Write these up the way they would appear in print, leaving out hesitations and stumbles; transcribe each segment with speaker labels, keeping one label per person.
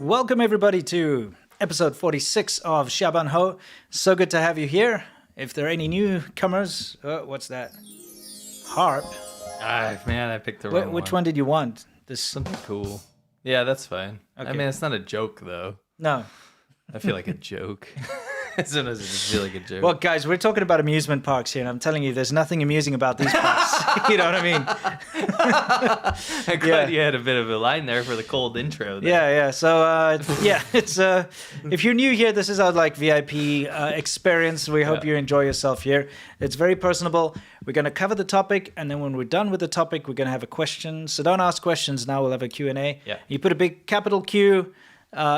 Speaker 1: Welcome everybody to episode 46 of Xiàbān Hòu. So good to have you here. If there are any newcomers, what's that? Harp.
Speaker 2: Man, I picked the wrong one.
Speaker 1: Which one did you want? This
Speaker 2: Something cool. Yeah, that's fine.
Speaker 1: Okay.
Speaker 2: I mean, it's not a joke though.
Speaker 1: No.
Speaker 2: I feel like a joke. Sometimes I just feel like a joke.
Speaker 1: Well, guys, we're talking about amusement parks here, and I'm telling you, there's nothing amusing about these parks. You know what I mean?
Speaker 2: I'm glad you had a bit of a line there for the cold intro. There.
Speaker 1: Yeah. So, it's if you're new here, this is our VIP experience. We hope you enjoy yourself here. It's very personable. We're going to cover the topic, and then when we're done with the topic, we're going to have a question. So don't ask questions now. We'll have a Q&A.
Speaker 2: Yeah.
Speaker 1: You put a big capital Q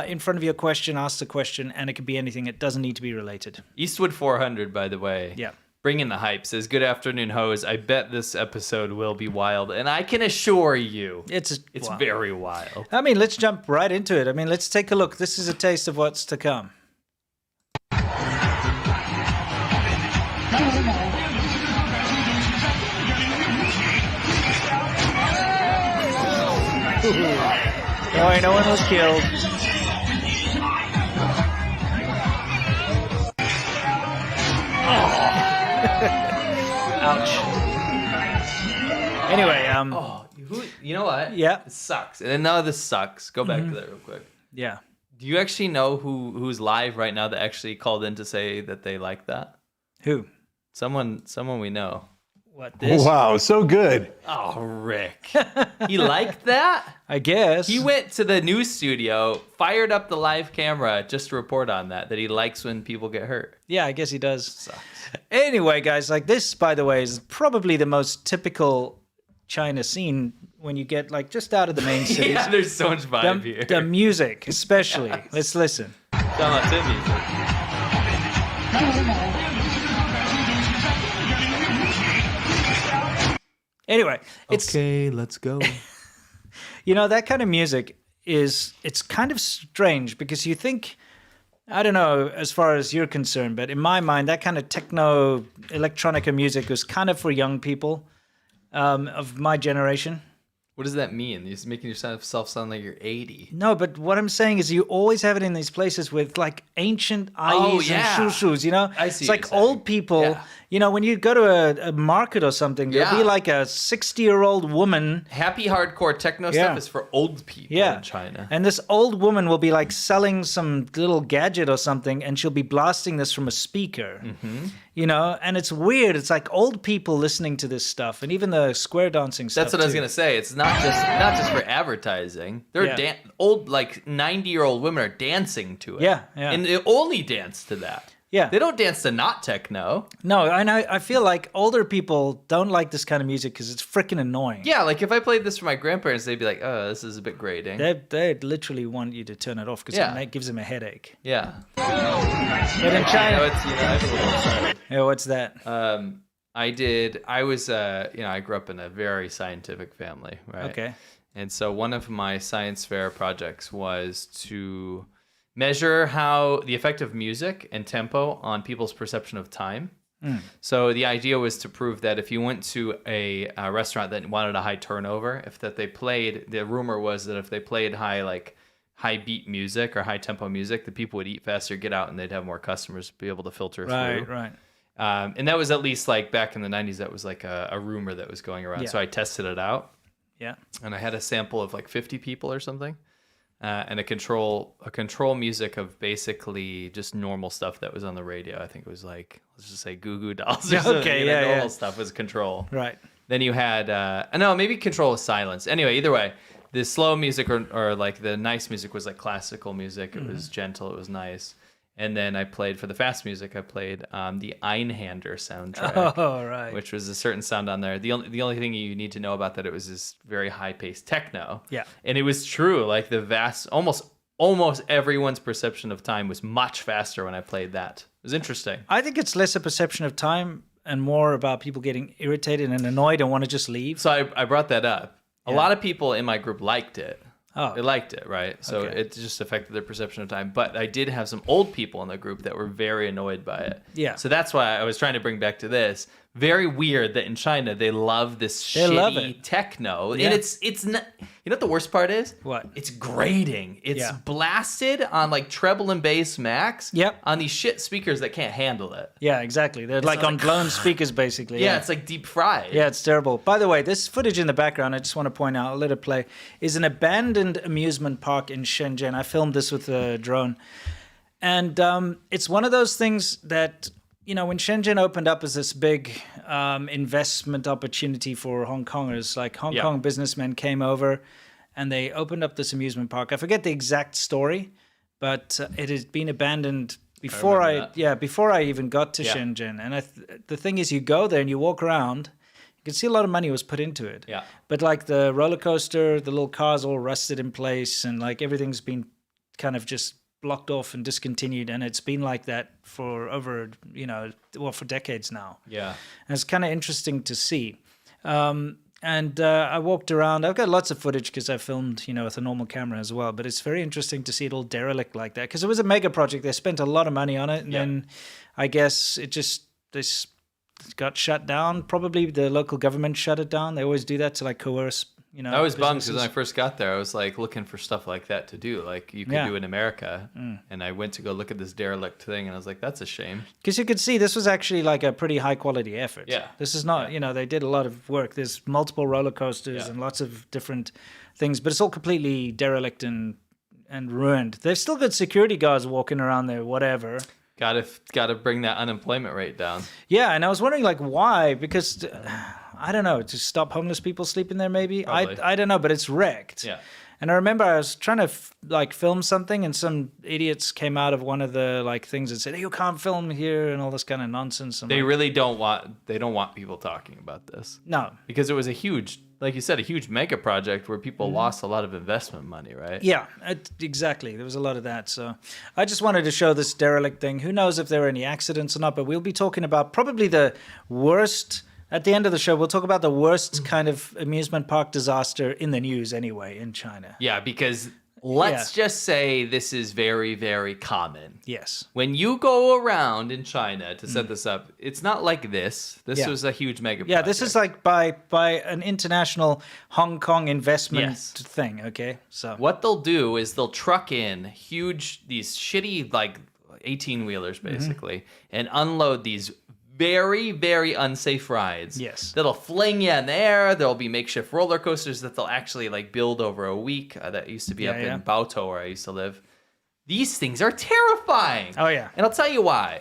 Speaker 1: in front of your question, ask the question, and it can be anything. It doesn't need to be related.
Speaker 2: Eastwood 400, by the way.
Speaker 1: Yeah.
Speaker 2: Bring in the hype. Says, good afternoon, hoes. I bet this episode will be wild. And I can assure you, it's
Speaker 1: wild.
Speaker 2: very wild.
Speaker 1: I mean, let's jump right into it. I mean, let's take a look. This is a taste of what's to come. Oh, no one was killed. Ouch. Anyway,
Speaker 2: You know what?
Speaker 1: Yeah.
Speaker 2: It sucks. And now this sucks. Go back to that real quick.
Speaker 1: Yeah.
Speaker 2: Do you actually know who's live right now that actually called in to say that they like that?
Speaker 1: Who?
Speaker 2: Someone we know.
Speaker 1: What, this?
Speaker 3: Wow, so good.
Speaker 2: Oh, Rick. He liked that?
Speaker 1: I guess.
Speaker 2: He went to the news studio, fired up the live camera just to report on that he likes when people get hurt.
Speaker 1: Yeah, I guess he does.
Speaker 2: Sucks.
Speaker 1: Anyway, guys, like this, by the way, is probably the most typical China scene when you get like just out of the main cities.
Speaker 2: Yeah, there's so much vibe here.
Speaker 1: The music, especially.
Speaker 2: Yes.
Speaker 1: Let's listen.
Speaker 2: Sound like Tim music.
Speaker 1: Anyway, it's
Speaker 2: Okay, let's go.
Speaker 1: you know, that kind of music it's kind of strange because you think, I don't know as far as you're concerned, but in my mind, that kind of techno electronica music was kind of for young people of my generation.
Speaker 2: What does that mean? You're just making yourself sound like you're 80.
Speaker 1: No, but what I'm saying is you always have it in these places with like ancient ais and shus, you know?
Speaker 2: I see
Speaker 1: it's
Speaker 2: what
Speaker 1: like
Speaker 2: you're saying.
Speaker 1: old people,
Speaker 2: Yeah.
Speaker 1: you know, when you go to a market or something, there'll be like a 60-year-old woman.
Speaker 2: Happy hardcore techno stuff is for old people in China.
Speaker 1: And this old woman will be like selling some little gadget or something, and she'll be blasting this from a speaker, you know? And it's weird. It's like old people listening to this stuff, and even the square dancing stuff.
Speaker 2: That's what I was gonna say. It's not just for advertising. They're old, like 90-year-old women are dancing to it.
Speaker 1: Yeah.
Speaker 2: And they only dance to that.
Speaker 1: Yeah.
Speaker 2: They don't dance to not techno.
Speaker 1: No, and I feel like older people don't like this kind of music because it's freaking annoying.
Speaker 2: Yeah, like if I played this for my grandparents, they'd be like, "Oh, this is a bit grating."
Speaker 1: They literally want you to turn it off because it gives them a headache.
Speaker 2: Yeah.
Speaker 1: But in China,
Speaker 2: I'm a little excited.
Speaker 1: yeah, what's that?
Speaker 2: I grew up in a very scientific family, right?
Speaker 1: Okay.
Speaker 2: And so one of my science fair projects was to measure how the effect of music and tempo on people's perception of time. So the idea was to prove that if you went to a restaurant that wanted a high turnover, the rumor was that if they played high beat music or high tempo music, the people would eat faster, get out, and they'd have more customers be able to filter through.
Speaker 1: Right.
Speaker 2: And that was at least like back in the 90s, that was like a rumor that was going around.
Speaker 1: Yeah.
Speaker 2: So I tested it out.
Speaker 1: Yeah.
Speaker 2: And I had a sample of like 50 people or something. And a control music of basically just normal stuff that was on the radio. I think it was like, let's just say Goo Goo Dolls or something.
Speaker 1: Okay,
Speaker 2: normal stuff was control.
Speaker 1: Right.
Speaker 2: Then you had, no, maybe control was silence. Anyway, either way, the slow music or like the nice music was like classical music. It was gentle, it was nice. And then I played for the fast music. I played the Einhander soundtrack,
Speaker 1: Oh, right.
Speaker 2: which was a certain sound on there. The only thing you need to know about that, it was this very high paced techno.
Speaker 1: Yeah.
Speaker 2: And it was true. Like the vast, almost everyone's perception of time was much faster when I played that. It was interesting.
Speaker 1: I think it's less a perception of time and more about people getting irritated and annoyed and want to just leave.
Speaker 2: So I brought that up. A lot of people in my group liked it.
Speaker 1: Oh.
Speaker 2: They liked it, right? So
Speaker 1: Okay.
Speaker 2: it just affected their perception of time. But I did have some old people in the group that were very annoyed by it.
Speaker 1: Yeah.
Speaker 2: So that's why I was trying to bring back to this. Very weird that in China they love this
Speaker 1: They love
Speaker 2: shitty
Speaker 1: it.
Speaker 2: techno.
Speaker 1: Yeah.
Speaker 2: And it's not, you know what the worst part is?
Speaker 1: What?
Speaker 2: It's grating. It's
Speaker 1: Yeah.
Speaker 2: blasted on like treble and bass max.
Speaker 1: Yep.
Speaker 2: On these shit speakers that can't handle it.
Speaker 1: Yeah, exactly. They're like on blown speakers, basically.
Speaker 2: Yeah, it's like deep fried.
Speaker 1: Yeah, it's terrible. By the way, this footage in the background, I just want to point out, I'll let it play, is an abandoned amusement park in Shenzhen. I filmed this with a drone. And it's one of those things that, you know, when Shenzhen opened up as this big investment opportunity for Hong Kongers, like Hong Kong businessmen came over and they opened up this amusement park. I forget the exact story, but it had been abandoned before before I even got to Shenzhen. And the thing is, you go there and you walk around, you can see a lot of money was put into it.
Speaker 2: Yeah.
Speaker 1: But like the roller coaster, the little cars all rusted in place, and like everything's been kind of just blocked off and discontinued, and it's been like that for over, for decades now.
Speaker 2: Yeah.
Speaker 1: And it's kind of interesting to see. I walked around. I've got lots of footage because I filmed, with a normal camera as well. But it's very interesting to see it all derelict like that because it was a mega project. They spent a lot of money on it, and then I guess this got shut down. Probably the local government shut it down. They always do that to like coerce. I
Speaker 2: was bummed because
Speaker 1: businesses.
Speaker 2: when I first got there, I was like looking for stuff like that to do, like you could do in America. And I went to go look at this derelict thing, and I was like, "That's a shame."
Speaker 1: Because you could see this was actually like a pretty high quality effort.
Speaker 2: Yeah.
Speaker 1: This is not, they did a lot of work. There's multiple roller coasters and lots of different things, but it's all completely derelict and ruined. They've still got security guards walking around there, whatever.
Speaker 2: Got to bring that unemployment rate down.
Speaker 1: Yeah, and I was wondering like why? Because I don't know, to stop homeless people sleeping there maybe.
Speaker 2: Probably.
Speaker 1: I don't know, but it's wrecked.
Speaker 2: Yeah.
Speaker 1: And I remember I was trying to film something, and some idiots came out of one of the things and said, "Hey, you can't film here," and all this kind of nonsense. And
Speaker 2: They really don't want people talking about this.
Speaker 1: No.
Speaker 2: Because it was a huge, like you said, a huge mega project where people lost a lot of investment money, right?
Speaker 1: Yeah, exactly. There was a lot of that. So I just wanted to show this derelict thing. Who knows if there were any accidents or not, but we'll be talking about probably the worst. At the end of the show, we'll talk about the worst kind of amusement park disaster in the news anyway in China.
Speaker 2: Yeah, because let's just say this is very, very common.
Speaker 1: Yes.
Speaker 2: When you go around in China to set this up, it's not like this. This was a huge mega project.
Speaker 1: Yeah, this is like by an international Hong Kong investment thing, okay? So
Speaker 2: What they'll do is they'll truck in these shitty 18-wheelers basically and unload these very, very unsafe rides.
Speaker 1: Yes.
Speaker 2: That'll fling you in the air. There'll be makeshift roller coasters that they'll actually build over a week. That used to be up in Baotou where I used to live. These things are terrifying.
Speaker 1: Oh, yeah.
Speaker 2: And I'll tell you why.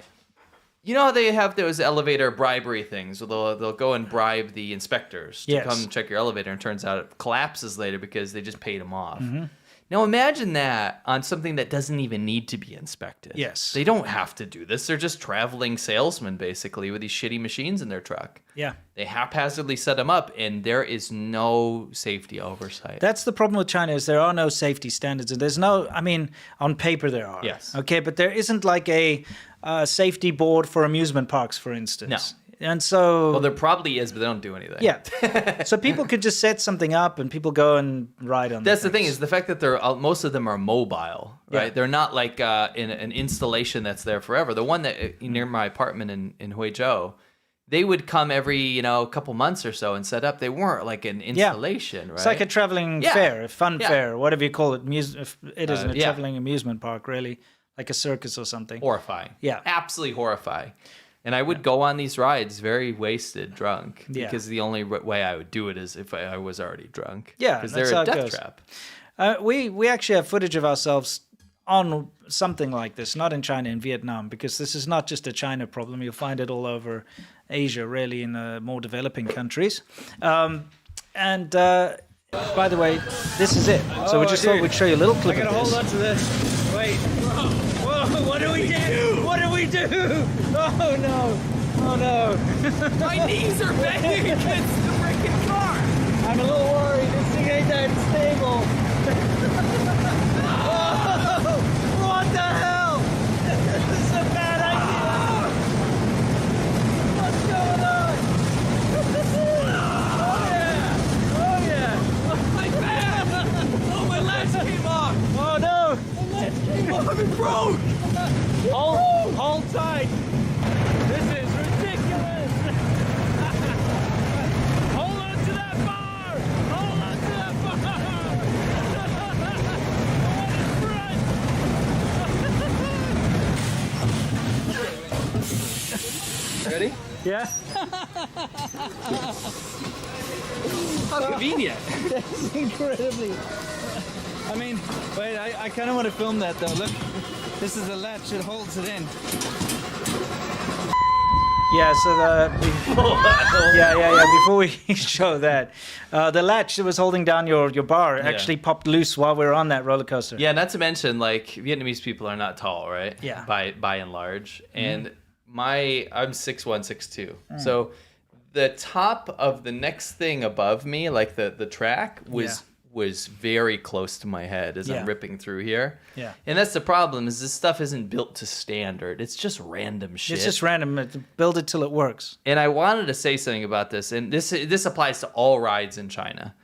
Speaker 2: You know how they have those elevator bribery things where they'll go and bribe the inspectors to come check your elevator, and it turns out it collapses later because they just paid them off. Now imagine that on something that doesn't even need to be inspected.
Speaker 1: Yes.
Speaker 2: They don't have to do this. They're just traveling salesmen basically with these shitty machines in their truck.
Speaker 1: yeah.
Speaker 2: They haphazardly set them up, and there is no safety oversight.
Speaker 1: That's the problem with China is there are no safety standards. And there's no, on paper there are.
Speaker 2: Yes.
Speaker 1: Okay, but there isn't like a safety board for amusement parks, for instance.
Speaker 2: No.
Speaker 1: And so...
Speaker 2: Well, there probably is, but they don't do anything.
Speaker 1: Yeah. So people could just set something up and people go and ride on
Speaker 2: That's the thing is the fact that most of them are mobile, right?
Speaker 1: Yeah.
Speaker 2: They're not like in an installation that's there forever. The one that near my apartment in Huizhou, they would come every couple months or so and set up. They weren't like an installation, right?
Speaker 1: It's like a traveling fair, a fun fair, whatever you call it. It isn't a traveling amusement park, really. Like a circus or something.
Speaker 2: Horrifying.
Speaker 1: Yeah.
Speaker 2: Absolutely horrifying. And I would go on these rides very wasted, drunk, because the only way I would do it is if I was already drunk.
Speaker 1: Yeah,
Speaker 2: because
Speaker 1: that's
Speaker 2: they're
Speaker 1: how
Speaker 2: a
Speaker 1: it
Speaker 2: death
Speaker 1: goes.
Speaker 2: trap.
Speaker 1: We actually have footage of ourselves on something like this, not in China, in Vietnam, because this is not just a China problem. You'll find it all over Asia, really, in the more developing countries. By the way, this is it. So we just thought we'd show you a little clip of this.
Speaker 3: Hold on to this. Wait. Whoa, what do we do?
Speaker 1: do? Oh no! Oh no!
Speaker 2: My knees are banging against the freaking car.
Speaker 1: I'm a little worried. This thing ain't that stable. Oh, what the hell? This is a bad idea. What's going on? Oh yeah! Oh yeah!
Speaker 2: My back. Oh, my legs came off.
Speaker 1: Oh no!
Speaker 2: My legs came off. It broke.
Speaker 1: Hold tight. This is ridiculous. Hold on to that bar. Hold on to that bar.
Speaker 2: Ready?
Speaker 1: Yeah.
Speaker 2: How convenient.
Speaker 1: That's incredibly. I mean, wait, I kind of want to film that though. Look, this is the latch that holds it in. Yeah, so before we show that, the latch that was holding down your bar actually popped loose while we were on that roller coaster.
Speaker 2: Yeah, not to mention, like, Vietnamese people are not tall, right?
Speaker 1: Yeah.
Speaker 2: By and large. And I'm 6'1", 6'2". So the top of the next thing above me, like the track, was very close to my head as I'm ripping through here.
Speaker 1: Yeah.
Speaker 2: And that's the problem, is this stuff isn't built to standard. It's just random shit.
Speaker 1: It's just random. Build it till it works.
Speaker 2: And I wanted to say something about this, and this applies to all rides in China.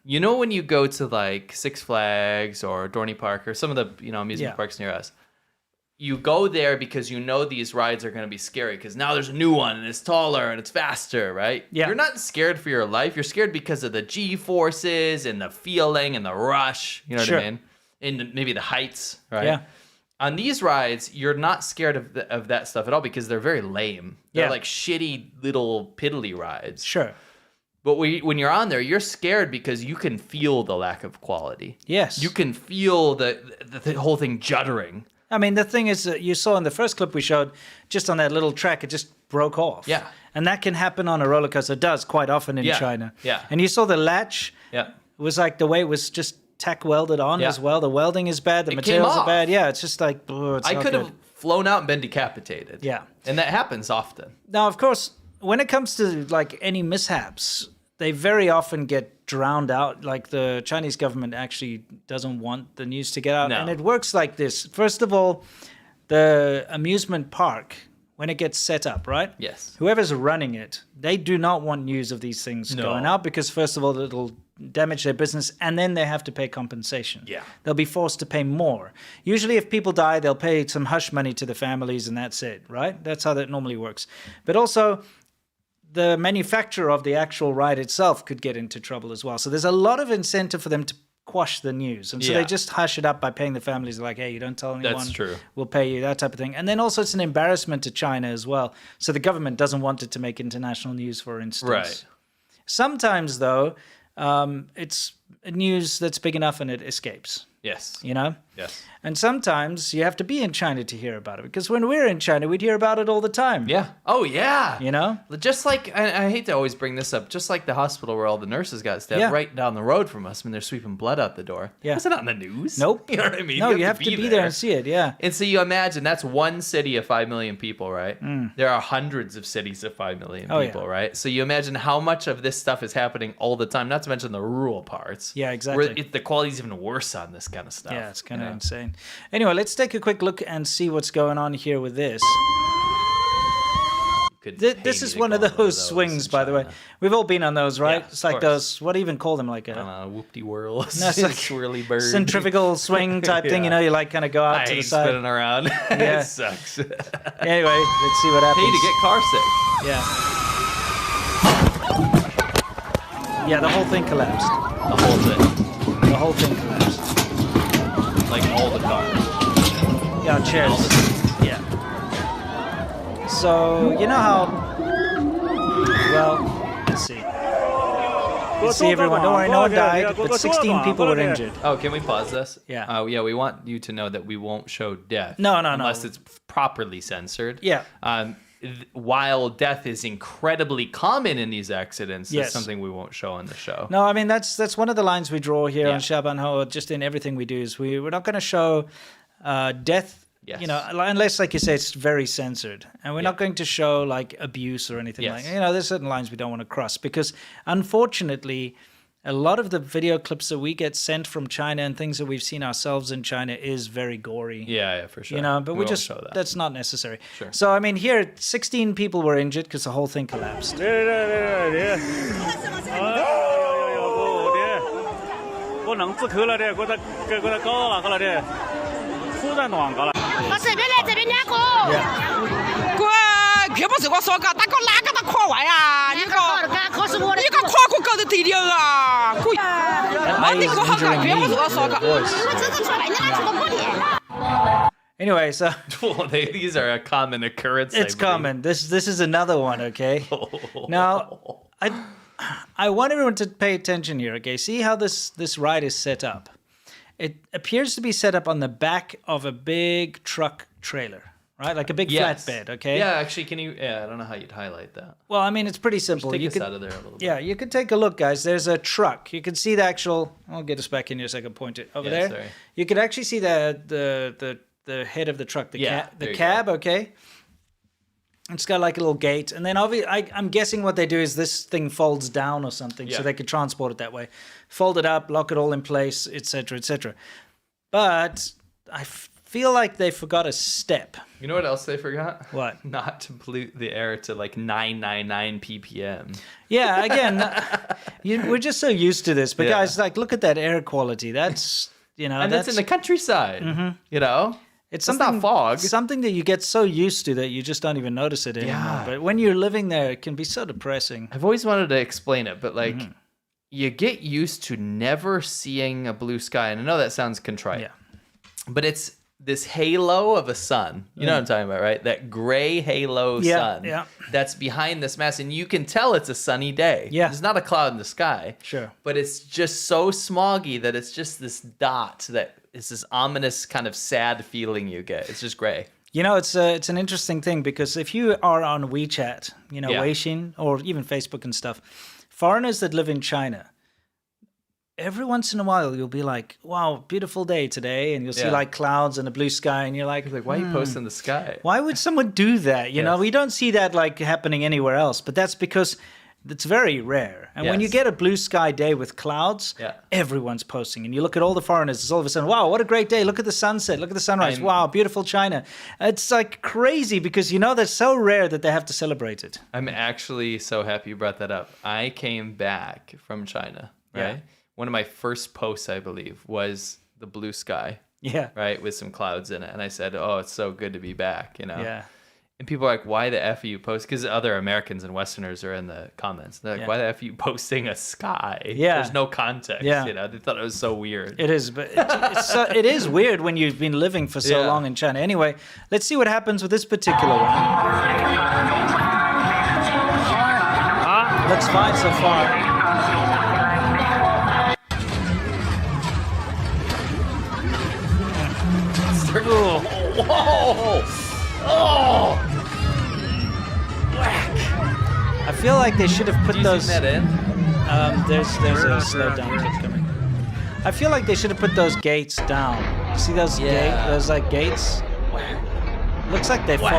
Speaker 2: You know, when you go to like Six Flags or Dorney Park or some of the amusement parks near us, you go there because you know these rides are going to be scary because now there's a new one and it's taller and it's faster, right?
Speaker 1: Yeah.
Speaker 2: You're not scared for your life. You're scared because of the G-forces and the feeling and the rush, you know what I mean? And maybe the heights, right?
Speaker 1: Yeah.
Speaker 2: On these rides, you're not scared of that stuff at all because they're very lame. They're like shitty little piddly rides.
Speaker 1: Sure.
Speaker 2: But when you're on there, you're scared because you can feel the lack of quality.
Speaker 1: Yes.
Speaker 2: You can feel the whole thing juddering.
Speaker 1: I mean, the thing is that you saw in the first clip we showed, just on that little track, it just broke off.
Speaker 2: Yeah.
Speaker 1: And that can happen on a roller coaster. It does quite often in China.
Speaker 2: Yeah.
Speaker 1: And you saw the latch.
Speaker 2: Yeah.
Speaker 1: It was like the way it was just tack welded on as well. The welding is bad. The materials
Speaker 2: came
Speaker 1: are
Speaker 2: off.
Speaker 1: bad. Yeah, it's just like, it's
Speaker 2: I
Speaker 1: not
Speaker 2: could
Speaker 1: good.
Speaker 2: have flown out and been decapitated.
Speaker 1: Yeah.
Speaker 2: And that happens often.
Speaker 1: Now, of course, when it comes to like any mishaps, they very often get drowned out. Like the Chinese government actually doesn't want the news to get out.
Speaker 2: No.
Speaker 1: And it works like this. First of all, the amusement park, when it gets set up, right?
Speaker 2: Yes.
Speaker 1: Whoever's running it, they do not want news of these things going out because, first of all, it'll damage their business and then they have to pay compensation.
Speaker 2: Yeah.
Speaker 1: They'll be forced to pay more. Usually, if people die, they'll pay some hush money to the families and that's it, right? That's how that normally works. But also, the manufacturer of the actual ride itself could get into trouble as well. So there's a lot of incentive for them to quash the news. And so they just hush it up by paying the families like, hey, you don't tell anyone.
Speaker 2: That's true.
Speaker 1: We'll pay you, that type of thing. And then also it's an embarrassment to China as well. So the government doesn't want it to make international news, for instance.
Speaker 2: Right.
Speaker 1: Sometimes, though, it's news that's big enough and it escapes.
Speaker 2: Yes.
Speaker 1: You know?
Speaker 2: Yes.
Speaker 1: And sometimes you have to be in China to hear about it. Because when we're in China, we'd hear about it all the time.
Speaker 2: Yeah. Oh, yeah.
Speaker 1: You know?
Speaker 2: Just like, I hate to always bring this up, just like the hospital where all the nurses got stabbed right down the road from us when they're sweeping blood out the door.
Speaker 1: Yeah.
Speaker 2: Was it on the news?
Speaker 1: Nope.
Speaker 2: You know what I mean?
Speaker 1: No, you have to be there and see it, yeah.
Speaker 2: And so you imagine that's one city of 5 million people, right? There are hundreds of cities of 5 million people, right? So you imagine how much of this stuff is happening all the time, not to mention the rural parts.
Speaker 1: Yeah, exactly.
Speaker 2: Where the quality's even worse on this kind of stuff.
Speaker 1: Yeah, it's kind of insane. Anyway, let's take a quick look and see what's going on here with this. This is one of those swings, by the way. We've all been on those, right?
Speaker 2: Yeah,
Speaker 1: it's like those, what do you even call them? Like
Speaker 2: a whoop-de-whirl.
Speaker 1: No, it's like
Speaker 2: swirly bird.
Speaker 1: Centrifugal swing type thing, you know, you like kind of go out to the side.
Speaker 2: spinning around.
Speaker 1: Yeah.
Speaker 2: It sucks.
Speaker 1: Anyway, let's see what happens.
Speaker 2: Hey, to get car sick.
Speaker 1: Yeah. Yeah, the whole thing collapsed.
Speaker 2: The whole thing.
Speaker 1: The whole thing collapsed.
Speaker 2: Like all the cars.
Speaker 1: Yeah, chairs. Yeah. So, you know how... Well, let's see. You see everyone. Don't worry, no one died, but 16 people were injured.
Speaker 2: Oh, can we pause this?
Speaker 1: Yeah.
Speaker 2: Yeah, we want you to know that we won't show death.
Speaker 1: No.
Speaker 2: Unless it's properly censored.
Speaker 1: Yeah.
Speaker 2: While death is incredibly common in these accidents,
Speaker 1: Yes.
Speaker 2: it's something we won't show on the show.
Speaker 1: No, I mean, that's one of the lines we draw here on Xiàbān Hòu, just in everything we do, is we're not going to show death
Speaker 2: Yes.
Speaker 1: You know, unless, like you say, it's very censored. And we're not going to show, like, abuse or anything like that. You know, there's certain lines we don't want to cross. Because, unfortunately, a lot of the video clips that we get sent from China and things that we've seen ourselves in China is very gory.
Speaker 2: Yeah, for sure.
Speaker 1: You know, but we
Speaker 2: won't
Speaker 1: just,
Speaker 2: show that.
Speaker 1: that's not necessary.
Speaker 2: Sure.
Speaker 1: So, I mean, here, 16 people were injured because the whole thing collapsed. Anyway, so
Speaker 2: these are a common occurrence.
Speaker 1: it's common. This is another one, okay? Now, I want everyone to pay attention here, okay? See how this ride is set up. It appears to be set up on the back of a big truck trailer, right? Like a big flatbed, okay?
Speaker 2: Yeah, actually, can you... Yeah, I don't know how you'd highlight that.
Speaker 1: Well, I mean, it's pretty simple.
Speaker 2: Just take us out of there a little bit.
Speaker 1: Yeah, you could take a look, guys. There's a truck. You can see the actual... I'll get us back in here so I can point it over there.
Speaker 2: Sorry.
Speaker 1: You could actually see the head of the truck, the cab, okay? It's got like a little gate. And then I'm guessing what they do is this thing folds down or something so they could transport it that way. Fold it up, lock it all in place, etc., etc. But I feel like they forgot a step.
Speaker 2: You know what else they forgot?
Speaker 1: What?
Speaker 2: Not to pollute the air to like 999 ppm.
Speaker 1: Yeah, again, we're just so used to this. But guys, like, look at that air quality. That's, you know...
Speaker 2: And that's in the countryside, you know?
Speaker 1: It's
Speaker 2: not fog.
Speaker 1: Something that you get so used to that you just don't even notice it anymore.
Speaker 2: Yeah.
Speaker 1: But when you're living there, it can be so depressing.
Speaker 2: I've always wanted to explain it, but like you get used to never seeing a blue sky. And I know that sounds contrite, but it's this halo of a sun. You know what I'm talking about, right? That gray halo sun that's behind this mass. And you can tell it's a sunny day.
Speaker 1: Yeah.
Speaker 2: There's not a cloud in the sky.
Speaker 1: Sure.
Speaker 2: But it's just so smoggy that it's just this dot that is this ominous kind of sad feeling you get. It's just gray.
Speaker 1: You know, it's an interesting thing because if you are on WeChat, you know, Weixin, or even Facebook and stuff, foreigners that live in China, every once in a while you'll be like, wow, beautiful day today. And you'll see like clouds and a blue sky. And you're like,
Speaker 2: why are you posting the sky?
Speaker 1: Why would someone do that? You know, we don't see that like happening anywhere else. But that's because it's very rare. And when you get a blue sky day with clouds, everyone's posting. And you look at all the foreigners, it's all of a sudden, wow, what a great day. Look at the sunset. Look at the sunrise. Wow, beautiful China. It's like crazy because, you know, they're so rare that they have to celebrate it.
Speaker 2: I'm actually so happy you brought that up. I came back from China, right?
Speaker 1: Yeah.
Speaker 2: One of my first posts, I believe, was the blue sky.
Speaker 1: Yeah.
Speaker 2: Right? With some clouds in it. And I said, oh, it's so good to be back, you know?
Speaker 1: Yeah.
Speaker 2: And people are like, why the F are you post? Because other Americans and Westerners are in the comments. They're like, why the F are you posting a sky?
Speaker 1: Yeah.
Speaker 2: There's no context.
Speaker 1: Yeah.
Speaker 2: You know, they thought it was so weird.
Speaker 1: It is, but it is weird when you've been living for so long in China. Anyway, let's see what happens with this particular one. Looks fine so far.
Speaker 2: Whoa! Oh! Whack!
Speaker 1: I feel like they should have put those.
Speaker 2: That in?
Speaker 1: There's a slow down clip coming. I feel like they should have put those gates down. You see those those like gates?
Speaker 2: Whack!
Speaker 1: Looks like they fold.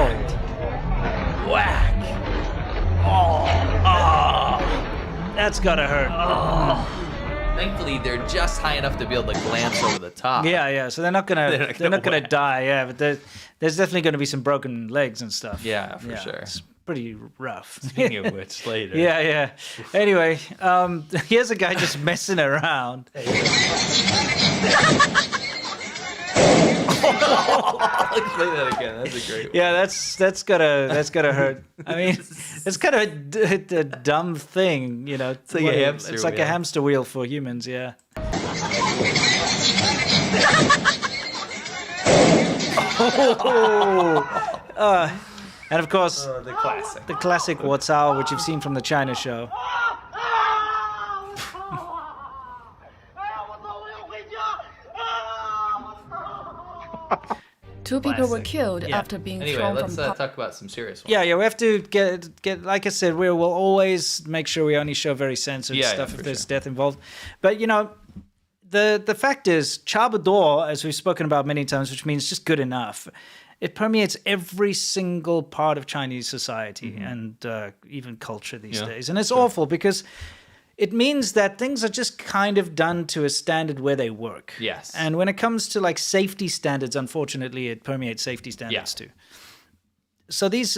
Speaker 2: Whack! Oh!
Speaker 1: That's gotta hurt.
Speaker 2: Oh! Thankfully, they're just high enough to be able to glance over the top.
Speaker 1: Yeah. So they're not gonna die. Yeah, but there's definitely gonna be some broken legs and stuff.
Speaker 2: Yeah, for sure.
Speaker 1: It's pretty rough.
Speaker 2: Speaking of which, later.
Speaker 1: Yeah. Anyway, here's a guy just messing around.
Speaker 2: Play that again. That's a great one.
Speaker 1: Yeah, that's gotta hurt. I mean, it's kind of a dumb thing, you know. It's
Speaker 2: like a hamster
Speaker 1: It's like
Speaker 2: wheel.
Speaker 1: a hamster wheel for humans. Yeah. And of course,
Speaker 2: The
Speaker 1: the classic "What's Our," which you've seen from the China show.
Speaker 3: Two people were
Speaker 2: Classic.
Speaker 3: killed after being
Speaker 2: Anyway,
Speaker 3: thrown
Speaker 2: let's
Speaker 3: from
Speaker 2: talk about some serious ones.
Speaker 1: Yeah, we have to get. Like I said, we'll always make sure we only show very censored stuff if there's death involved. But you know, the fact is, Xiàbān, as we've spoken about many times, which means just good enough, it permeates every single part of Chinese society and even culture these days. And it's awful because it means that things are just kind of done to a standard where they work.
Speaker 2: Yes.
Speaker 1: And when it comes to like safety standards, unfortunately, it permeates safety standards too. So these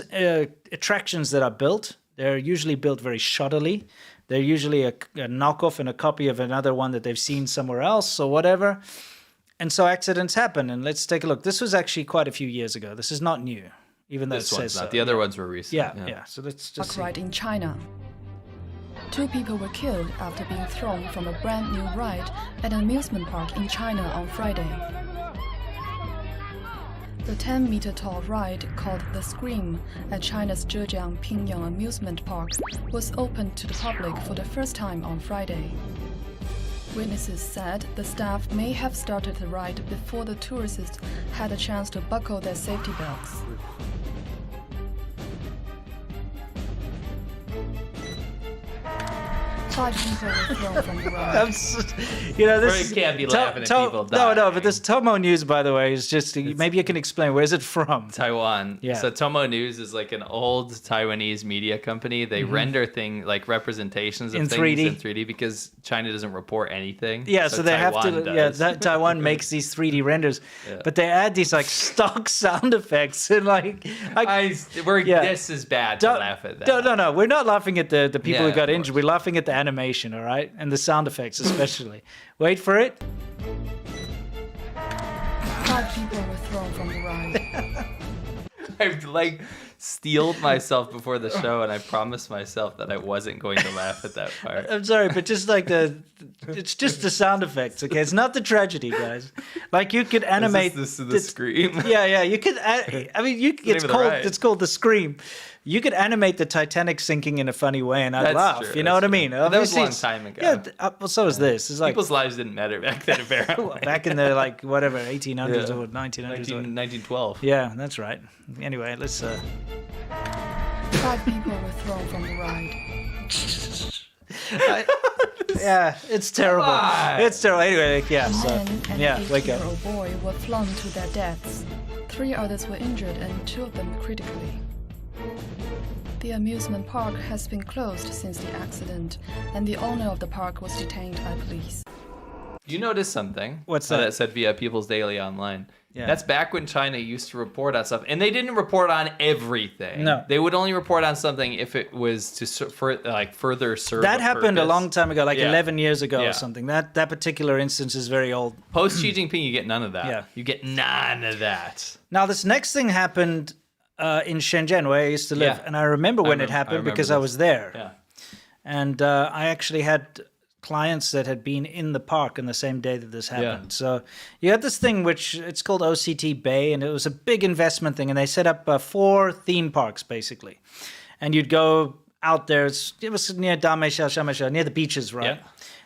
Speaker 1: attractions that are built, they're usually built very shoddily. They're usually a knockoff and a copy of another one that they've seen somewhere else or whatever. And so accidents happen. And let's take a look. This was actually quite a few years ago. This is not new, even though
Speaker 2: This
Speaker 1: it
Speaker 2: one's
Speaker 1: says
Speaker 2: not.
Speaker 1: so.
Speaker 2: The other ones were recent.
Speaker 1: Yeah. So let's just see.
Speaker 3: Ride in China. 2 people were killed after being thrown from a brand new ride at an amusement park in China on Friday. The 10-meter tall ride called The Scream at China's Zhejiang Pingyang Amusement Park was opened to the public for the first time on Friday. Witnesses said the staff may have started the ride before the tourists had a chance to buckle their safety belts. Five people were thrown from the ride.
Speaker 1: This
Speaker 2: You can't be laughing at people dying.
Speaker 1: No, but this Tomo News, by the way, is just, maybe you can explain, where is it from?
Speaker 2: Taiwan.
Speaker 1: Yeah.
Speaker 2: So Tomo News is like an old Taiwanese media company. They render representations of
Speaker 1: In
Speaker 2: things
Speaker 1: 3D.
Speaker 2: in 3D because China doesn't report anything.
Speaker 1: Yeah, so they have
Speaker 2: Taiwan
Speaker 1: to.
Speaker 2: does.
Speaker 1: Taiwan makes these 3D renders, but they add these like stock sound effects and
Speaker 2: This is bad to laugh at that.
Speaker 1: No, we're not laughing at the people
Speaker 2: Yeah,
Speaker 1: who got
Speaker 2: of
Speaker 1: injured.
Speaker 2: course.
Speaker 1: We're laughing at the animation, all right, and the sound effects especially. Wait for it.
Speaker 3: 5 people were thrown from the ride.
Speaker 2: I've steeled myself before the show, and I promised myself that I wasn't going to laugh at that part.
Speaker 1: I'm sorry, but just like it's just the sound effects, okay? It's not the tragedy, guys. Like you could animate
Speaker 2: This is the scream.
Speaker 1: Yeah. You could. It's called The Scream. You could animate the Titanic sinking in a funny way, and I'd
Speaker 2: That's
Speaker 1: laugh.
Speaker 2: true,
Speaker 1: You know
Speaker 2: that's
Speaker 1: what I
Speaker 2: true.
Speaker 1: mean?
Speaker 2: But that was a long
Speaker 1: Obviously,
Speaker 2: time ago.
Speaker 1: Yeah. Well, so is this. It's like
Speaker 2: People's lives didn't matter back then, apparently.
Speaker 1: back in the 1800s or 1900s.
Speaker 2: 1912.
Speaker 1: Yeah, that's right. Anyway, let's.
Speaker 3: 5 people were thrown from the ride.
Speaker 1: Yeah, it's terrible.
Speaker 2: on.
Speaker 1: It's terrible. Anyway, yeah.
Speaker 3: A
Speaker 1: So
Speaker 3: man and
Speaker 1: yeah,
Speaker 3: an
Speaker 1: wake up.
Speaker 3: 18-year-old boy were flung to their deaths. 3 others were injured and 2 of them critically. The amusement park has been closed since the accident, and the owner of the park was detained by police.
Speaker 2: You noticed something?
Speaker 1: What's that?
Speaker 2: That said via People's Daily Online.
Speaker 1: Yeah.
Speaker 2: That's back when China used to report on stuff, and they didn't report on everything.
Speaker 1: No.
Speaker 2: They would only report on something if it was to further serve.
Speaker 1: That
Speaker 2: a
Speaker 1: happened a
Speaker 2: purpose.
Speaker 1: long time ago, like
Speaker 2: Yeah.
Speaker 1: 11 years ago
Speaker 2: Yeah.
Speaker 1: or something. That particular instance is very old.
Speaker 2: Post Xi Jinping, you get none of that.
Speaker 1: Yeah.
Speaker 2: You get none of that.
Speaker 1: Now, this next thing happened in Shenzhen, where I used to live.
Speaker 2: Yeah.
Speaker 1: And I remember when it
Speaker 2: I
Speaker 1: happened
Speaker 2: remember
Speaker 1: because I
Speaker 2: this.
Speaker 1: was there.
Speaker 2: Yeah.
Speaker 1: And I actually had clients that had been in the park on the same day that this happened. So you had this thing which it's called OCT Bay, and it was a big investment thing. And they set up 4 theme parks, basically. And you'd go out there. It was near Dameshao, Shameshao, near the beaches, right?
Speaker 2: Yeah.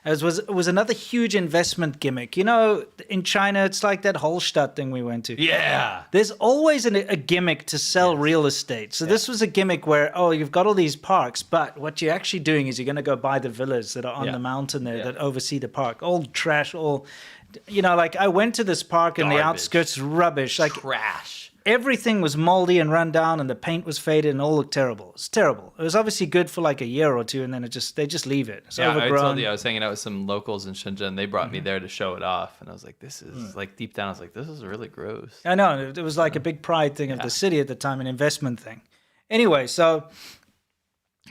Speaker 1: It was another huge investment gimmick. You know, in China, it's like that Holstadt thing we went to.
Speaker 2: Yeah.
Speaker 1: There's always a gimmick to sell real estate. So this was a gimmick where, you've got all these parks, but what you're actually doing is you're going to go buy the villas that are on the mountain there that oversee the park. All trash, like I went to this park in the
Speaker 2: Garbage.
Speaker 1: outskirts, rubbish. Like
Speaker 2: Trash.
Speaker 1: everything was moldy and run down and the paint was faded and all looked terrible. It's terrible. It was obviously good for like a year or two and then they just leave it. It's
Speaker 2: Yeah,
Speaker 1: overgrown.
Speaker 2: I told you I was hanging out with some locals in Shenzhen. They brought me there to show it off, and I was like, "This is like deep down." I was like, "This is really gross."
Speaker 1: I know. It was like a big pride thing of the city at the time, an investment thing. Anyway, so